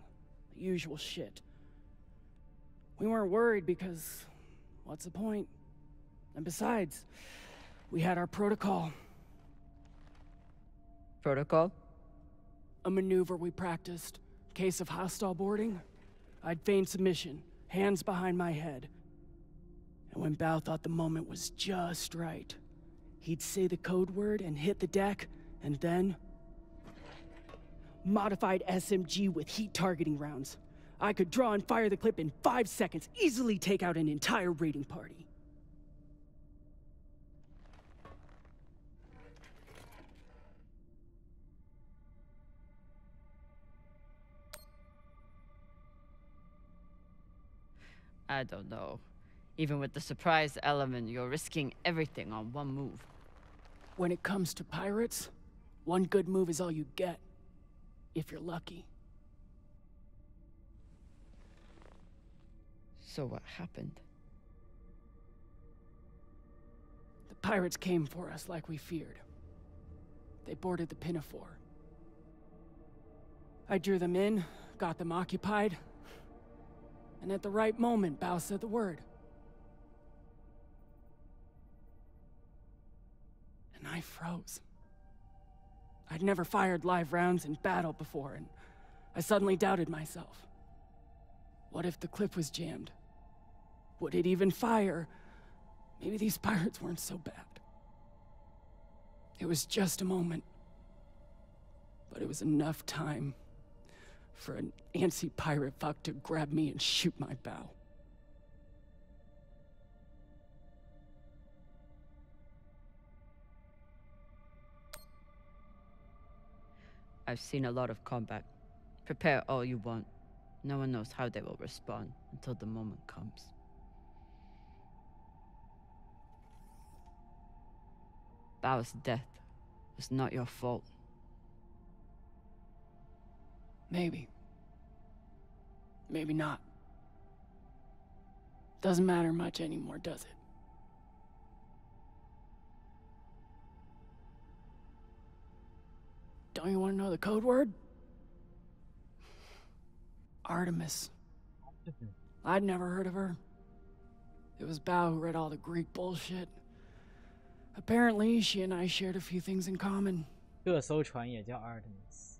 The usual shit. We weren't worried because, what's the point? And besides, we had our protocol. Protocol? A maneuver we practiced. Case of hostile boarding, I'd feign submission, hands behind my head. And when Bao thought the moment was just right, he'd say the code word and hit the deck, and then... Modified SMG with heat targeting rounds. I could draw and fire the clip in 5 seconds, easily take out an entire raiding party. I don't know. Even with the surprise element, you're risking everything on one move. When it comes to pirates, one good move is all you get. If you're lucky. So what happened? The pirates came for us like we feared. They boarded the Pinafore. I drew them in, got them occupied, and at the right moment, Bao said the word. And I froze. I'd never fired live rounds in battle before, and I suddenly doubted myself. What if the clip was jammed? Would it even fire? Maybe these pirates weren't so bad. It was just a moment, but it was enough time for an antsy pirate fuck to grab me and shoot my bow. I've seen a lot of combat. Prepare all you want. No one knows how they will respond until the moment comes. Bao's death was not your fault. Maybe. Maybe not. Doesn't matter much anymore, does it? Don't you want to know the code word? Artemis. I'd never heard of her. It was Bao who read all the Greek bullshit. Apparently, she and I shared a few things in common. 这艘船也叫 Artemis.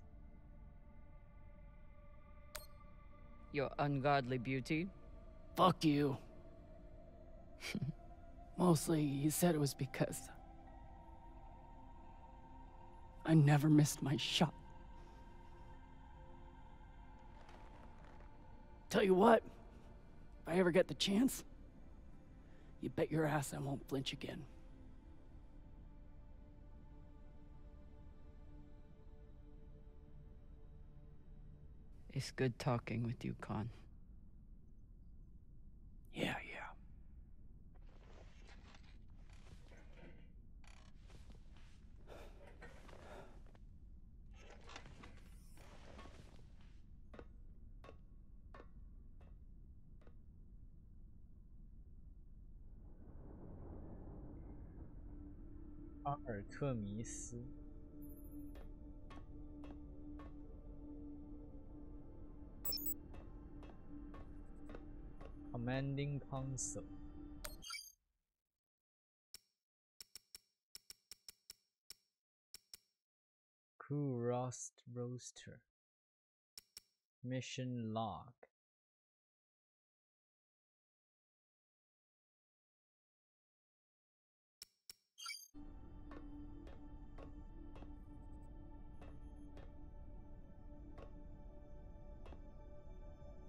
Your ungodly beauty? Fuck you. Mostly, he said it was because I never missed my shot. Tell you what, if I ever get the chance, you bet your ass I won't flinch again. It's good talking with you, Khan. Yeah. Artemis. Commanding console. Crew roster. Mission log.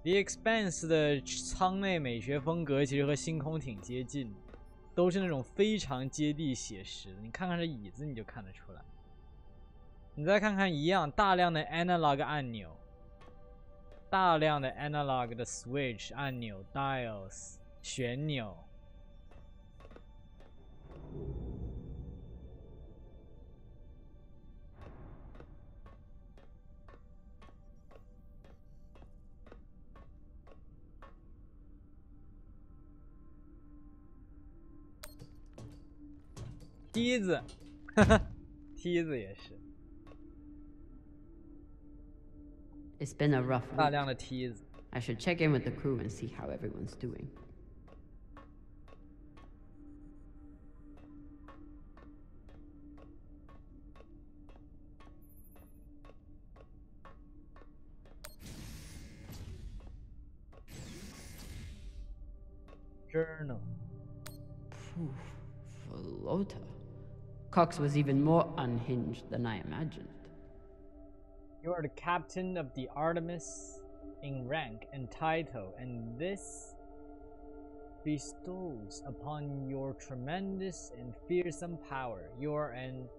The Expanse 的舱内美学风格其实和星空挺接近，都是那种非常接地写实的。你看看这椅子，你就看得出来。你再看看一样，大量的 analog 按钮，大量的 analog 的 switch 按钮 dials 旋钮。梯子，梯子也是。It's been a rough week. 大量的梯子。I should check in with the crew and see how everyone's doing. Journal. Flota. Cox was even more unhinged than I imagined. You are the captain of the Artemis in rank and title, and this bestows upon your tremendous and fearsome power. You are an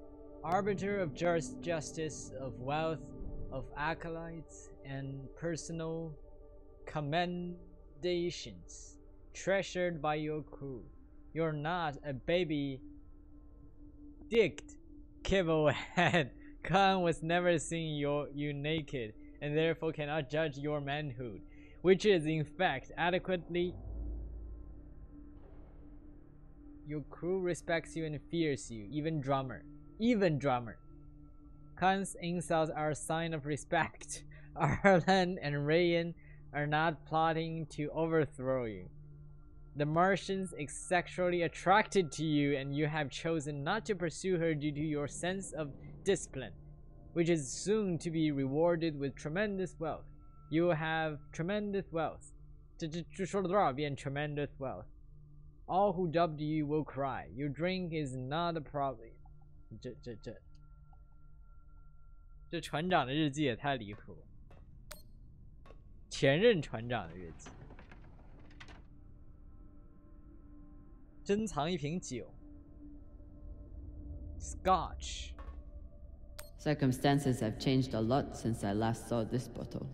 arbiter of justice, of wealth, of acolytes, and personal commendations, treasured by your crew. You're not a baby dicked kibble head. Khan was never seen you naked, and therefore cannot judge your manhood, which is in fact adequately Your crew respects you and fears you, even Drummer. Even Drummer. Khan's insults are a sign of respect. Arlen and Rayan are not plotting to overthrow you. The Martians is sexually attracted to you, and you have chosen not to pursue her due to your sense of discipline, which is soon to be rewarded with tremendous wealth. You will have tremendous wealth. 这说了多少遍 tremendous wealth? All who dubbed you will cry. Your drink is not a problem. 这船长的日记也太离谱了。前任船长的日记。珍藏一瓶酒。Scotch. Circumstances have changed a lot since I last saw this bottle.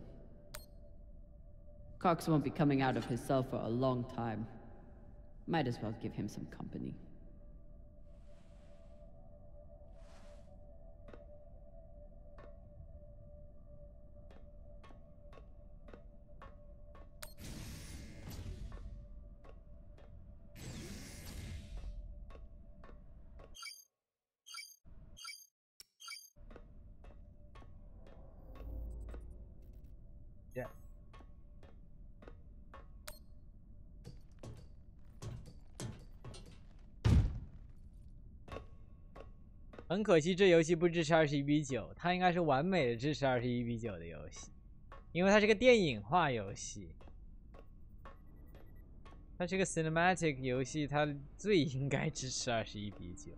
Cox won't be coming out of his cell for a long time. Might as well give him some company. Yeah. 很可惜，这游戏不支持21:9，它应该是完美的支持21:9的游戏，因为它是个电影化游戏，它是个 cinematic 游戏，它最应该支持21:9。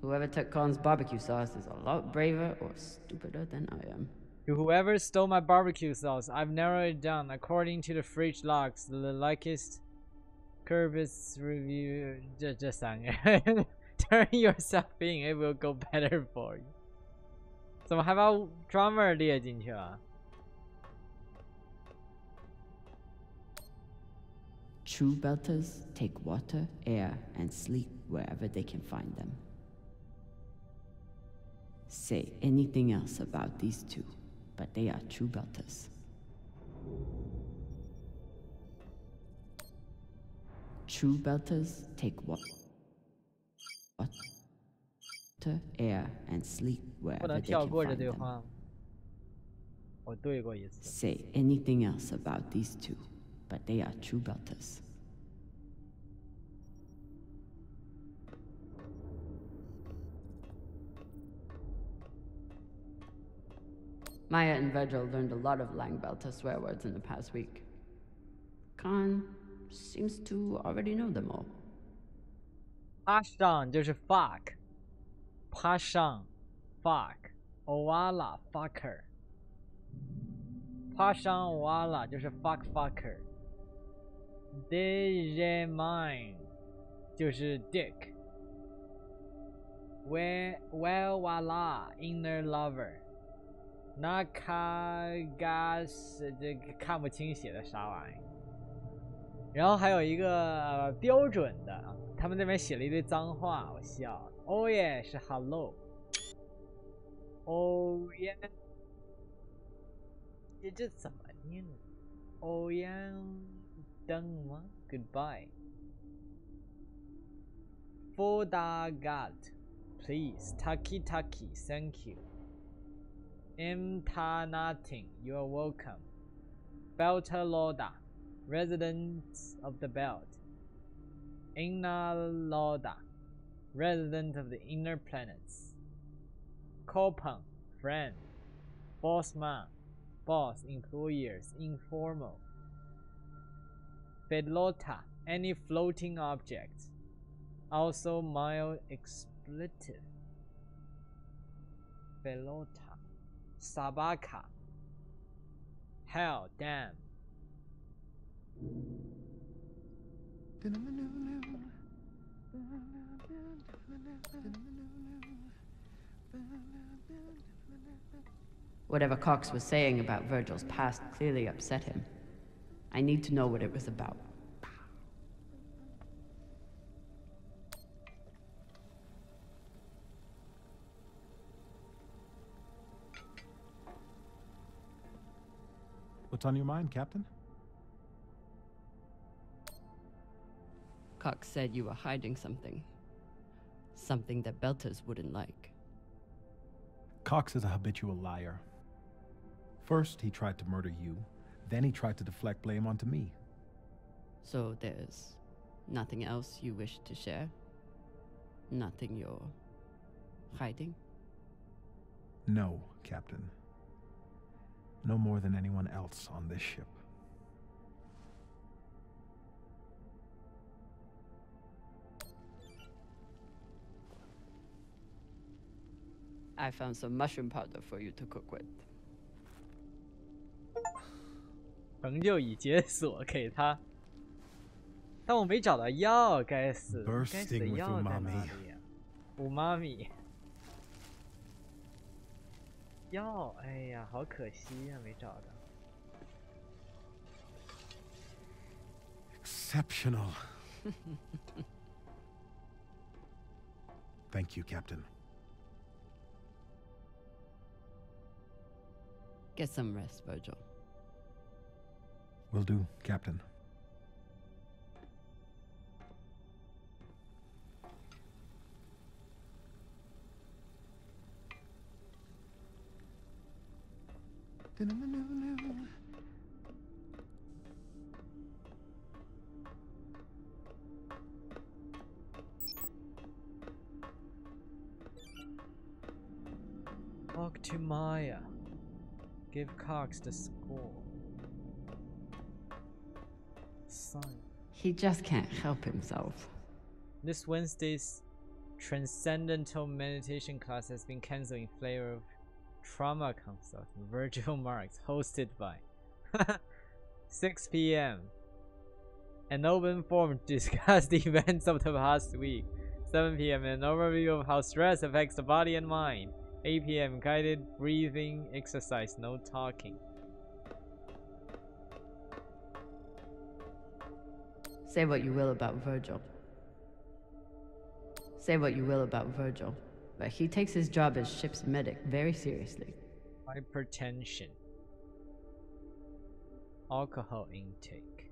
Whoever took Khan's barbecue sauce is a lot braver or stupider than I am. To whoever stole my barbecue sauce, I've narrowed it down according to the fridge logs. The likest Curvis review. 这三个人 Turn yourself in, it will go better for you. 怎么还把 drummer 列进去了？ True belters take water, air, and sleep wherever they can find them. Say anything else about these two, but they are true belters. True belters take water, air, and sleep 不 wherever 能 they 跳 can 过这 find 对 them. 话。我对过一次。 Say anything else about these two, but they are true belters. Maya and Virgil learned a lot of Langbelter swear words in the past week. Khan seems to already know them all. 爬上就是 fuck， 爬上 fuck， Owala fucker， 爬上 Owala 就是 fuck fucker， Digimine 就是 dick， Wewala inner lover。Nakagas 这个看不清写的啥玩意，然后还有一个标准的，他们那边写了一堆脏话，我笑了。Oh yeah 是 hello。Oh yeah， 这怎么念 ？Oh yeah， 等吗 ？Goodbye。Fodagat please Taki Taki thank you。Imtanating, you are welcome. Belter Loda, residents of the belt. Inna Loda, resident of the inner planets. Kopan, friend. Bossman, boss, employers, informal. Felota, any floating object. Also mild expletive. Felota. Sabaka. Hell, damn. Whatever Cox was saying about Virgil's past clearly upset him. I need to know what it was about. What's on your mind, Captain? Cox said you were hiding something. Something that Belters wouldn't like. Cox is a habitual liar. First, he tried to murder you. Then he tried to deflect blame onto me. So there's nothing else you wish to share? Nothing you're hiding? No, Captain. No more than anyone else on this ship. I found some mushroom powder for you to cook with. 成就已解锁，给他。但我没找到药，该死！该死的药在哪里呀？五妈咪。药，哎呀，好可惜呀，没找到。Exceptional. Thank you, Captain. Get some rest, Virgil. Will do, Captain. Talk to Maya. Give Cox the score. Son. He just can't help himself. This Wednesday's Transcendental Meditation class has been cancelled in favor of Trauma Consult, Virgil Marx, hosted by 6 p.m. An open forum to discuss the events of the past week. 7 p.m. An overview of how stress affects the body and mind. 8 p.m. Guided breathing exercise, no talking. Say what you will about Virgil. Say what you will about Virgil, but he takes his job as ship's medic very seriously. Hypertension. Alcohol intake.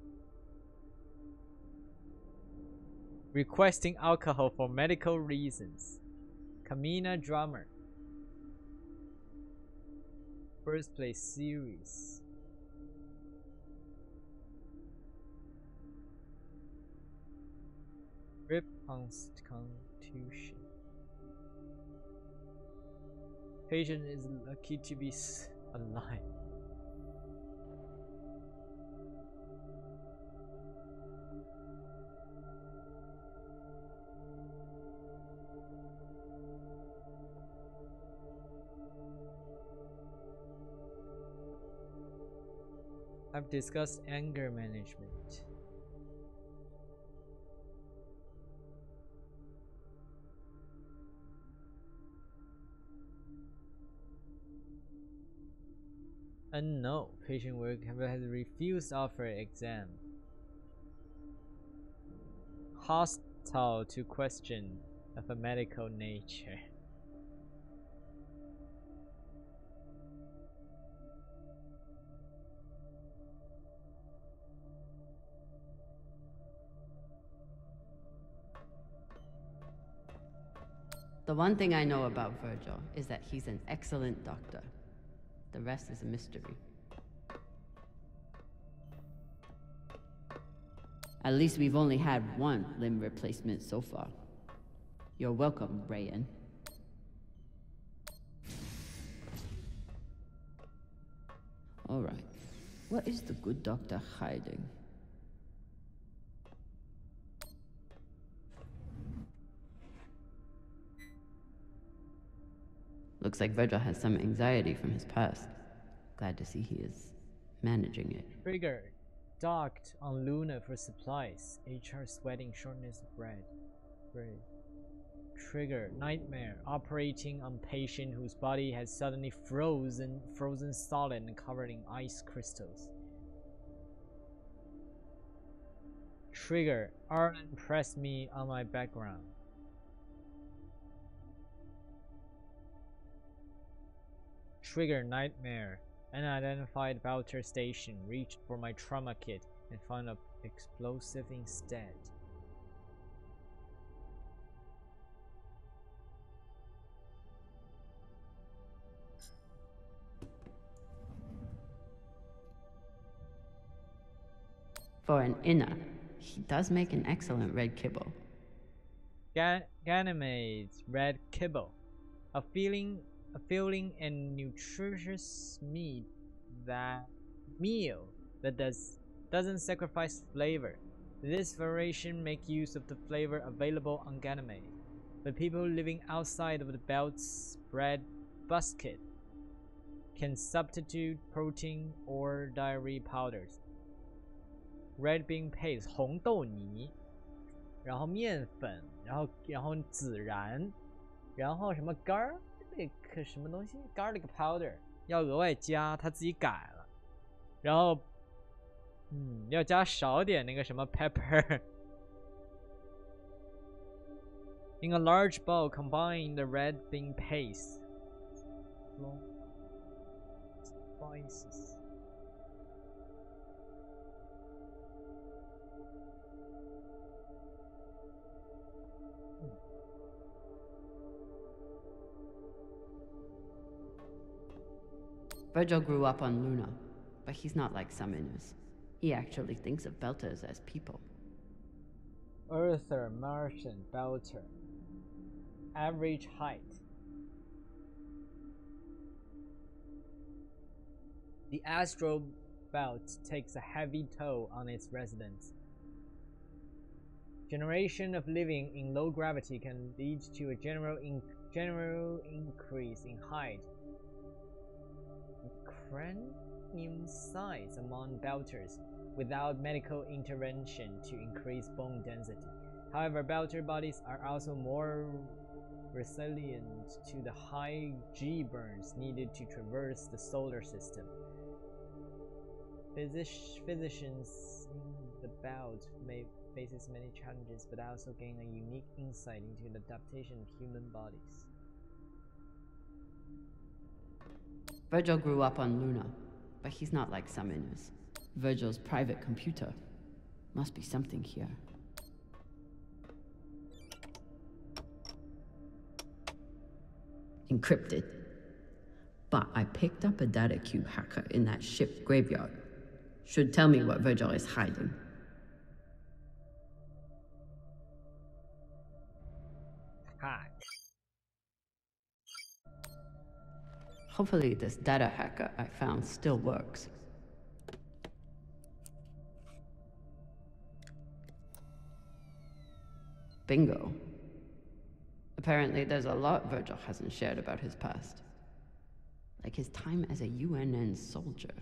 Requesting alcohol for medical reasons. Camina Drummer. First place series. Rip constitution. Patient is lucky to be alive. I've discussed anger management. And no, patient work has refused offer exam. Hostile to question of a medical nature. The one thing I know about Virgil is that he's an excellent doctor. The rest is a mystery. At least we've only had one limb replacement so far. You're welcome, Rayan. Alright. What is the good doctor hiding? Looks like Virgil has some anxiety from his past. Glad to see he is managing it. Trigger. Docked on Luna for supplies. HR sweating shortness of breath. Trigger. Nightmare. Operating on patient whose body has suddenly frozen solid and covered in ice crystals. Trigger. Arlen pressed me on my background. Trigger. Nightmare. unidentified Belter station, reached for my trauma kit, and found an explosive instead. For an inner, he does make an excellent red kibble. Ganymede's red kibble, a filling and nutritious meal that doesn't sacrifice flavor. This variation make use of the flavor available on Ganymede, but people living outside of the Belt's bread basket can substitute protein or dairy powders. Red bean paste 红豆泥，然后面粉，然后孜然，然后什么 garlic 什么东西 garlic powder 要额外加，他自己改了，然后要加少点那个什么 pepper。In a large bowl, combine the red bean paste, spices. Virgil grew up on Luna, but he's not like some Inners. He actually thinks of Belters as people. Earther, Martian, Belter. Average height. The astral belt takes a heavy toll on its residents. Generation of living in low gravity can lead to a general increase in height. Cranium size among Belters without medical intervention to increase bone density. However, Belter bodies are also more resilient to the high G burns needed to traverse the solar system. Physicians in the belt may faces many challenges, but also gain a unique insight into the adaptation of human bodies. Virgil grew up on Luna, but he's not like some Inners. Virgil's private computer must be something here. Encrypted. But I picked up a data cube hacker in that ship graveyard. Should tell me what Virgil is hiding. Hack. Hopefully this data hacker I found still works. Bingo. Apparently there's a lot Virgil hasn't shared about his past. Like his time as a UNN soldier.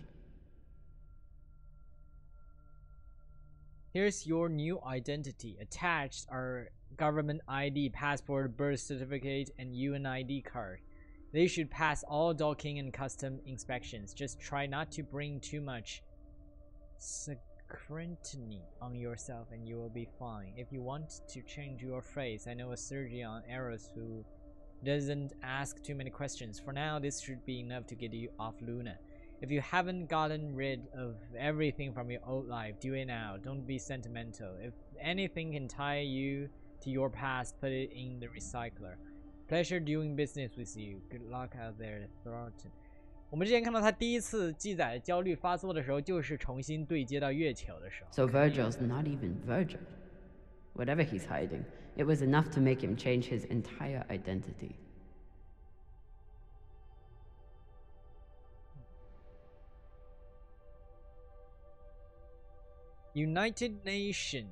Here's your new identity. Attached are government ID, passport, birth certificate, and UNID card. They should pass all docking and custom inspections. Just try not to bring too much scrutiny on yourself and you will be fine. If you want to change your face, I know a surgeon on Eros who doesn't ask too many questions. For now, this should be enough to get you off Luna. If you haven't gotten rid of everything from your old life, do it now. Don't be sentimental. If anything can tie you to your past, put it in the recycler. Pleasure doing business with you. Good luck out there, Thornton. 我们之前看到他第一次记载焦虑发作的时候，就是重新对接到月球的时候。So Virgil's not even Virgil. Whatever he's hiding, it was enough to make him change his entire identity. United Nations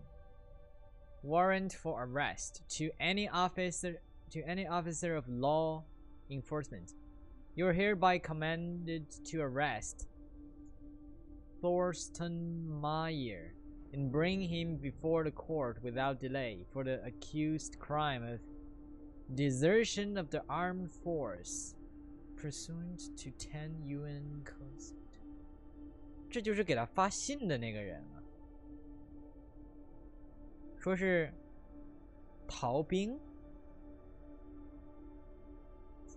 warrant for arrest to any officer of law enforcement. You're hereby commanded to arrest Thorsten Meyer and bring him before the court without delay for the accused crime of desertion of the armed force pursuant to 10 UN Concept. 这就是给他发信的那个人啊，说是逃兵。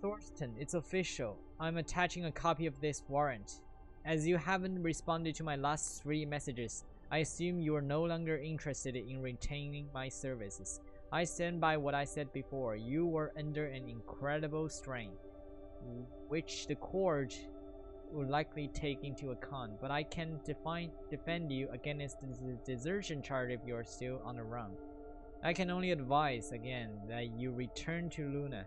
Thorsten, it's official. I'm attaching a copy of this warrant. As you haven't responded to my last 3 messages, I assume you are no longer interested in retaining my services. I stand by what I said before. You were under an incredible strain, which the court will likely take into account, but I can defend you against the desertion charge if you are still on the run. I can only advise again that you return to Luna.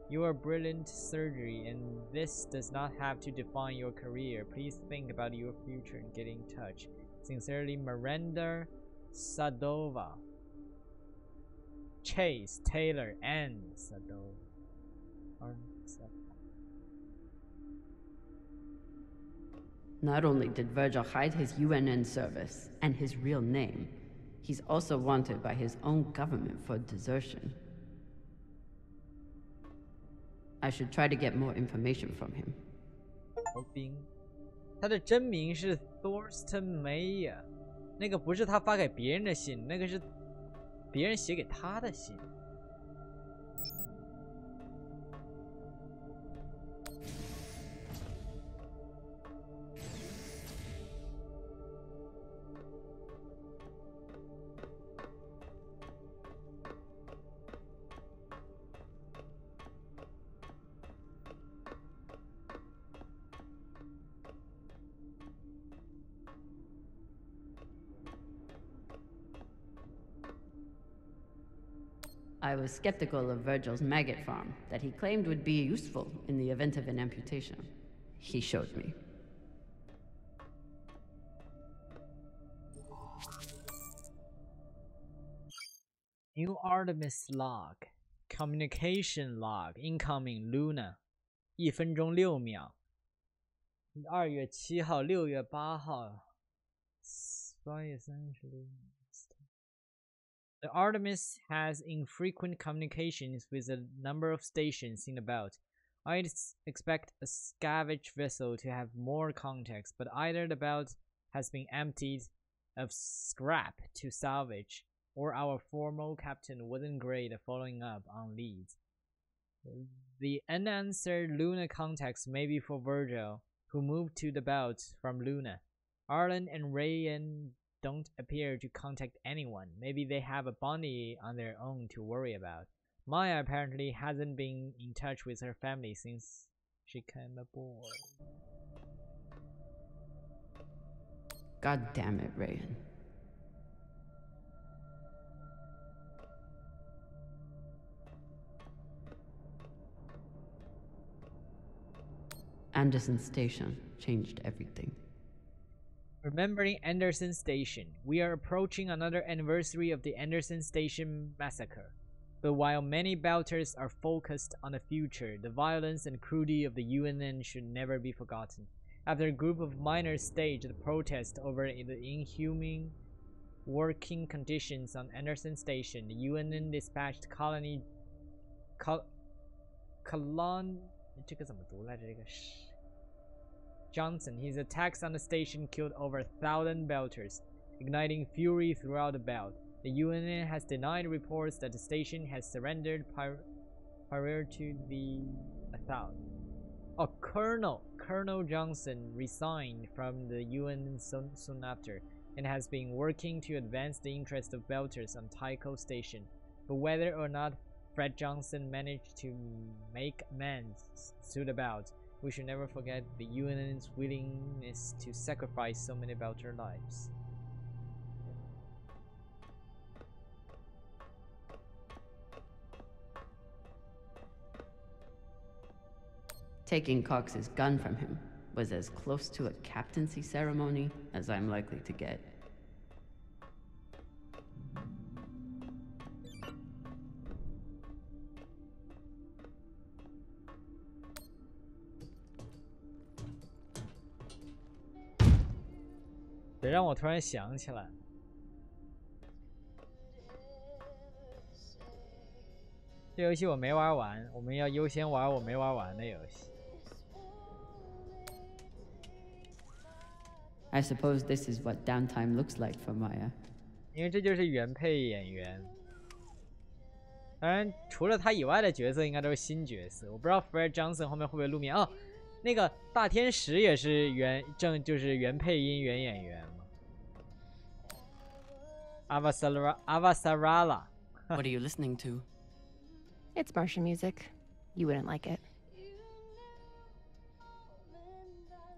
You are brilliant surgery, and this does not have to define your career. Please think about your future and get in touch. Sincerely, Miranda Sadova. Chase, Taylor, and Sadova. Not only did Virgil hide his UNN service and his real name, he's also wanted by his own government for desertion. I should try to get more information from him. 他的真名是 Thorsten Meyer， 那个不是他发给别人的信，那个是别人写给他的信。I was skeptical of Virgil's maggot farm that he claimed would be useful in the event of an amputation. He showed me. New Artemis log, communication log, incoming Luna, 1分钟6秒。2月7号、6月8号、8月30。The Artemis has infrequent communications with a number of stations in the belt. I'd expect a scavenge vessel to have more contacts, but either the belt has been emptied of scrap to salvage, or our former captain wasn't great at following up on leads. The unanswered Luna contacts may be for Virgil, who moved to the belt from Luna. Arlen and Rayan don't appear to contact anyone. Maybe they have a bounty on their own to worry about. Maya apparently hasn't been in touch with her family since she came aboard. God damn it, Rayan. Anderson Station changed everything. Remembering Anderson Station, we are approaching another anniversary of the Anderson Station massacre. But while many Belters are focused on the future, the violence and cruelty of the UNN should never be forgotten. After a group of miners staged a protest over the inhumane working conditions on Anderson Station, the UNN dispatched Johnson. His attacks on the station killed over 1,000 Belters, igniting fury throughout the belt. The UNN has denied reports that the station has surrendered prior to the assault. Oh, Colonel Johnson resigned from the UNN soon after, and has been working to advance the interest of Belters on Tycho Station. But whether or not Fred Johnson managed to make amends to the belt, we should never forget the UNN's willingness to sacrifice so many Belter lives. Taking Cox's gun from him was as close to a captaincy ceremony as I'm likely to get. 这让我突然想起来，这游戏我没玩完，我们要优先玩我没玩完的游戏。I suppose this is what downtime looks like for Maya. 因为这就是原配演员，当然除了他以外的角色应该都是新角色。我不知道 Fred Johnson 后面会不会露面哦。那个大天使也是就是原配音原演员嘛。Avasarala。What are you listening to? It's Martian music. You wouldn't like it.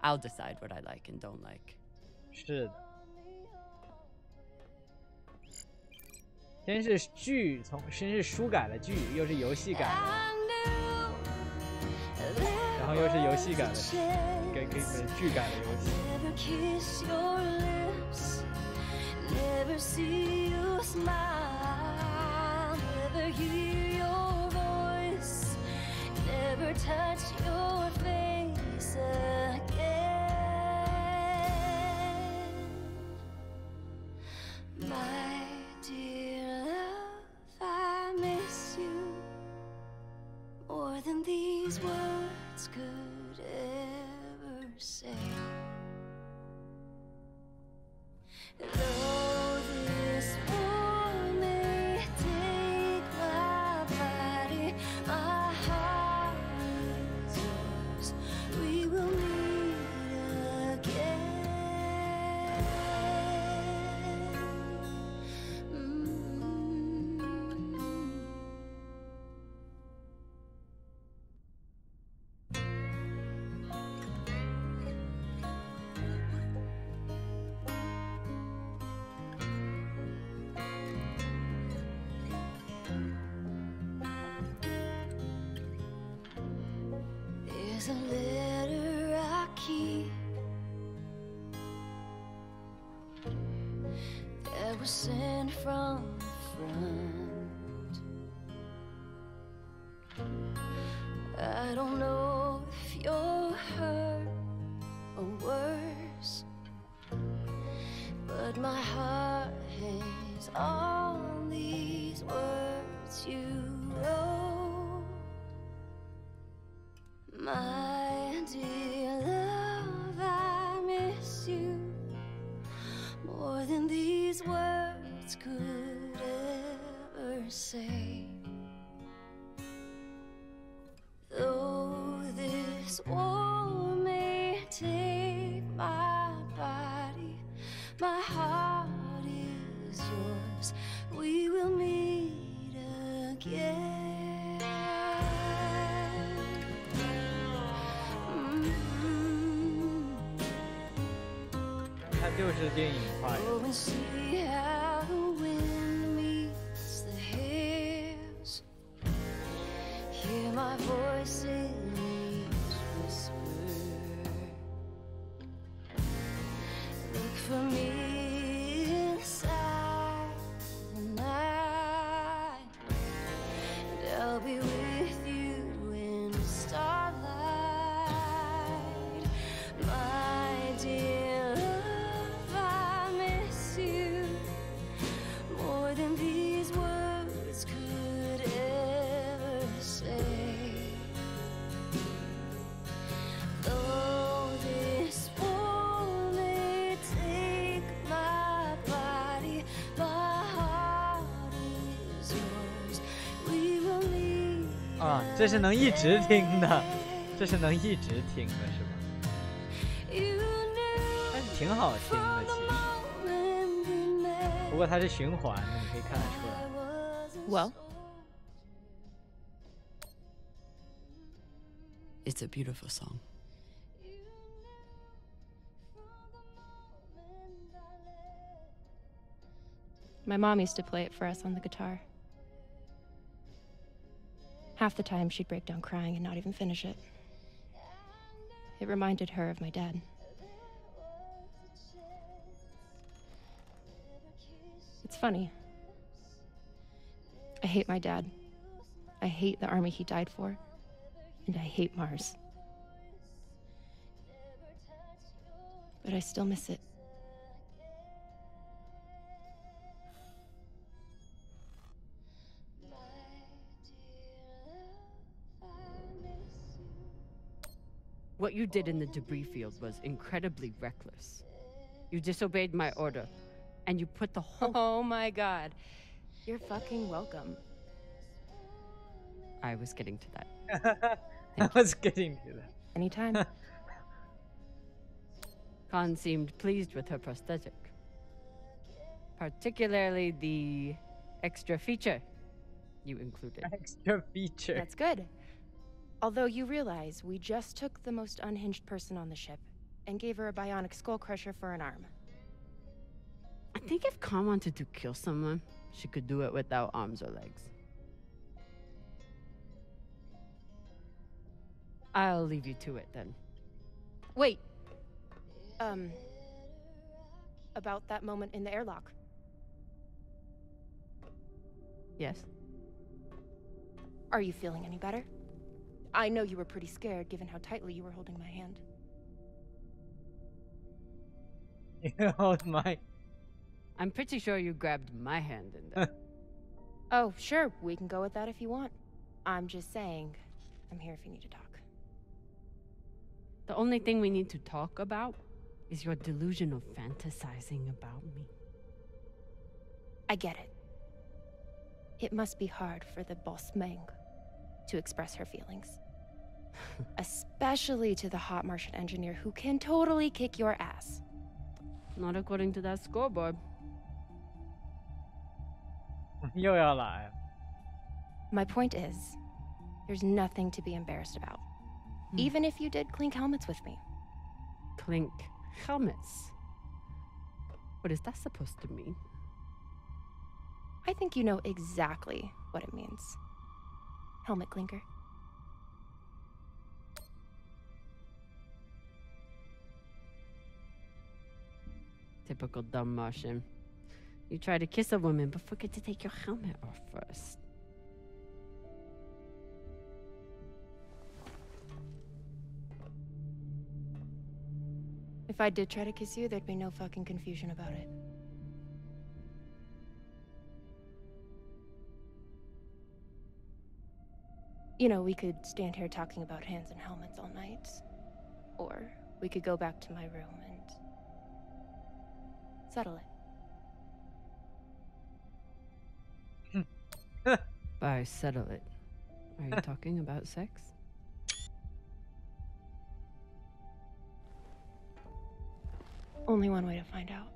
I'll decide what I like and don't like. 是的。先是剧，先是书改了剧，又是游戏改了，然后又是游戏改了，给剧改了游戏。Never see you smile, never hear your voice, never touch your face again. My dear love, I miss you more than these words could ever say. Though this war may take my body, my heart is yours. We will meet again. There's a letter I keep that was sent from the front. I don't know if you're hurt or worse, but my heart hangs on these words you wrote. My dear love, I miss you more than these words could ever say. Though this war may take my body, my heart is yours. We will meet again. 它就是电影化的。 Go and see how the wind meets the hills. Hear my voice in each whisper. Look for me inside the night, and I'll be with you in the starlight. My dear love, I miss you more than these words could ever say. Though this war may take my body, my heart is yours. We will meet 啊，这是能一直听的，这是能一直听的，是吧？ 但是挺好听的，其实。不过它是循环的，你可以看得出来。 Well, It's a beautiful song. my mom used to play it for us on the guitar. Half the time, she'd break down crying and not even finish it. It reminded her of my dad. It's funny. I hate my dad. I hate the army he died for. And I hate Mars. But I still miss it. What you did in the debris field was incredibly reckless. You disobeyed my order, and you put the whole— Oh my god. You're fucking welcome. I was getting to that. I was getting to that. Anytime. Khan seemed pleased with her prosthetic. Particularly the extra feature you included. Extra feature. That's good. Although you realize we just took the most unhinged person on the ship and gave her a bionic skull crusher for an arm. I think if Khan wanted to kill someone, she could do it without arms or legs. I'll leave you to it then. Wait. About that moment in the airlock. Yes? Are you feeling any better? I know you were pretty scared given how tightly you were holding my hand. You hold my... I'm pretty sure you grabbed my hand in there. Oh, sure, we can go with that if you want. I'm just saying, I'm here if you need to talk. The only thing we need to talk about is your delusion of fantasizing about me. I get it. It must be hard for the boss Meng to express her feelings. Especially to the hot Martian engineer who can totally kick your ass. Not according to that scoreboard. 又要来。 My point is, there's nothing to be embarrassed about. Even if you did clink helmets with me. Clink helmets? What is that supposed to mean? I think you know exactly what it means. Helmet clinker. Typical dumb Martian. You try to kiss a woman, but forget to take your helmet off first. If I did try to kiss you, there'd be no fucking confusion about it. You know, we could stand here talking about hands and helmets all night. Or we could go back to my room and settle it. By settle it, are you talking about sex? Only one way to find out.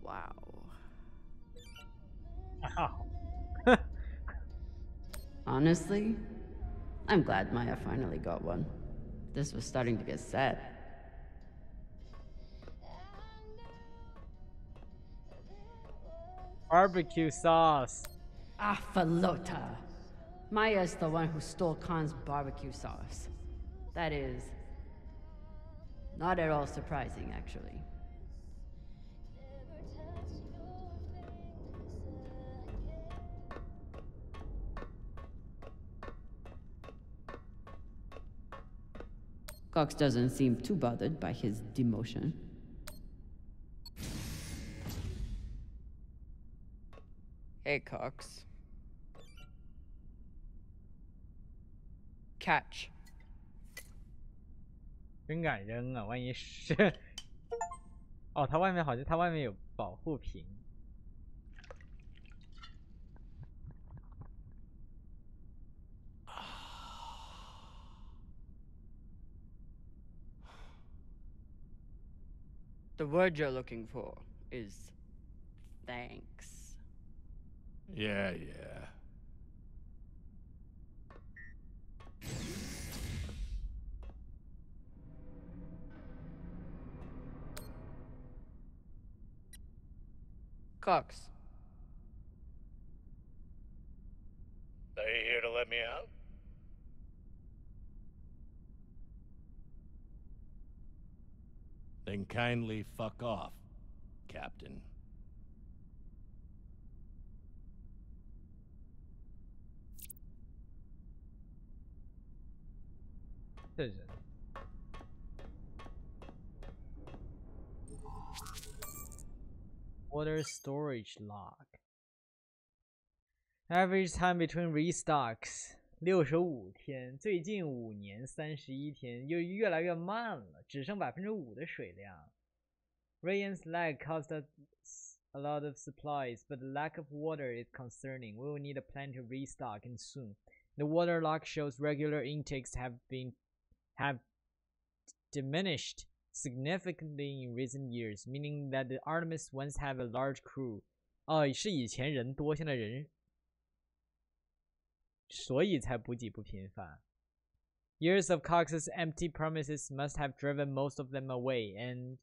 Wow. Wow. Honestly, I'm glad Maya finally got one. This was starting to get sad. Barbecue sauce. Ah, Falota. Maya's the one who stole Khan's barbecue sauce. That is not at all surprising, actually. Cox doesn't seem too bothered by his demotion. Hey, Cox. Catch. 真敢扔啊！万一是……哦，它外面好像它外面有保护屏。The word you're looking for is thanks. Yeah, yeah. Cox. Are you here to let me out? Then kindly fuck off, Captain. Water storage log. Average time between restocks 65天，最近5年31天，又越来越慢了，只剩5%的水量。Rain's lag caused us a lot of supplies, but the lack of water is concerning. We will need a plan to restock, and soon. The water log shows regular intakes have diminished significantly in recent years, meaning that the Artemis once had a large crew. 哦，是以前人多，现在人，所以才补给不频繁。Years of Cox's empty promises must have driven most of them away, and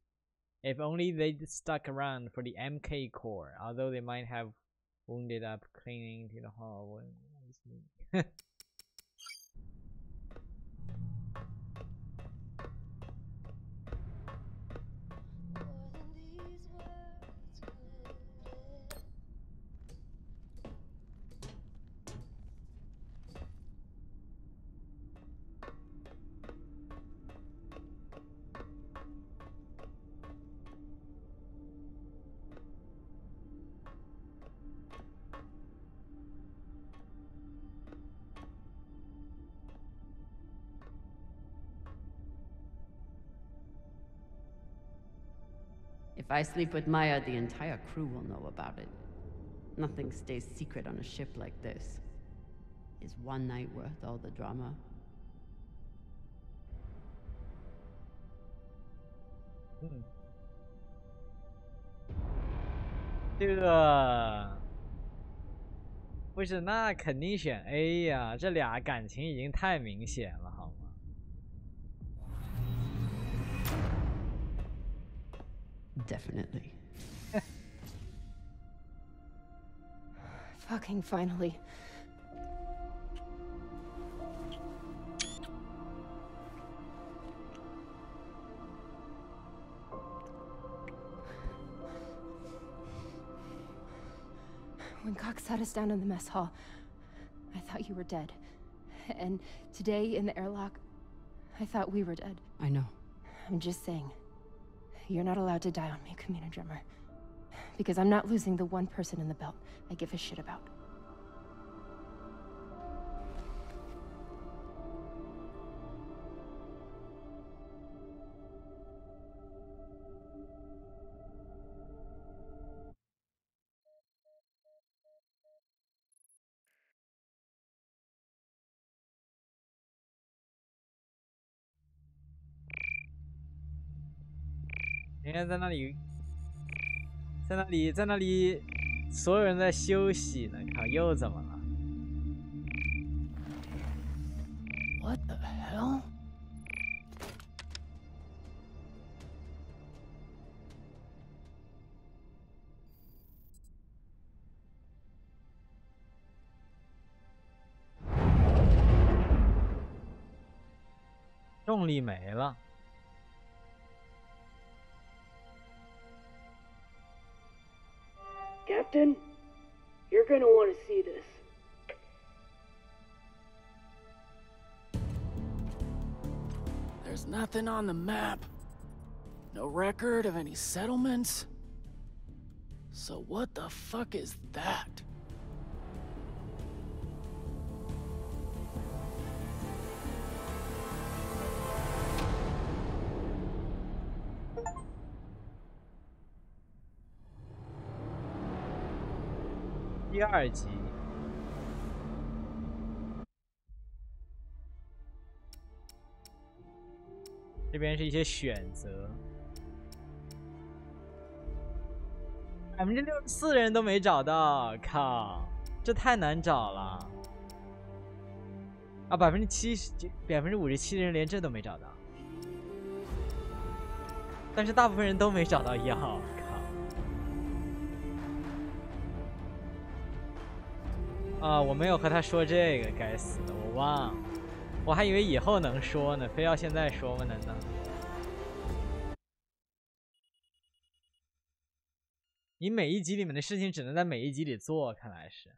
if only they'd stuck around for the MK Corps, although they might have wounded up clinging to the hull. If I sleep with Maya, the entire crew will know about it. Nothing stays secret on a ship like this. Is one night worth all the drama? 这个不是，那肯定选 A 呀，这俩感情已经太明显了，好吗？ Definitely. Fucking finally. When Cox sat us down in the mess hall, I thought you were dead. And today in the airlock, I thought we were dead. I know. I'm just saying. You're not allowed to die on me, Camina Drummer. Because I'm not losing the one person in the belt I give a shit about.你看，在那里，所有人在休息呢。靠，又怎么了 ？What the hell？ 重力没了。 Captain, you're gonna want to see this. There's nothing on the map. No record of any settlements. So what the fuck is that?第2集，这边是一些选择，64%的人都没找到，靠，这太难找了啊！57%的人连这都没找到，但是大部分人都没找到药。 啊，我没有和他说这个，该死的，我忘了，我还以为以后能说呢，非要现在说吗？难道？你每一集里面的事情只能在每一集里做，看来是。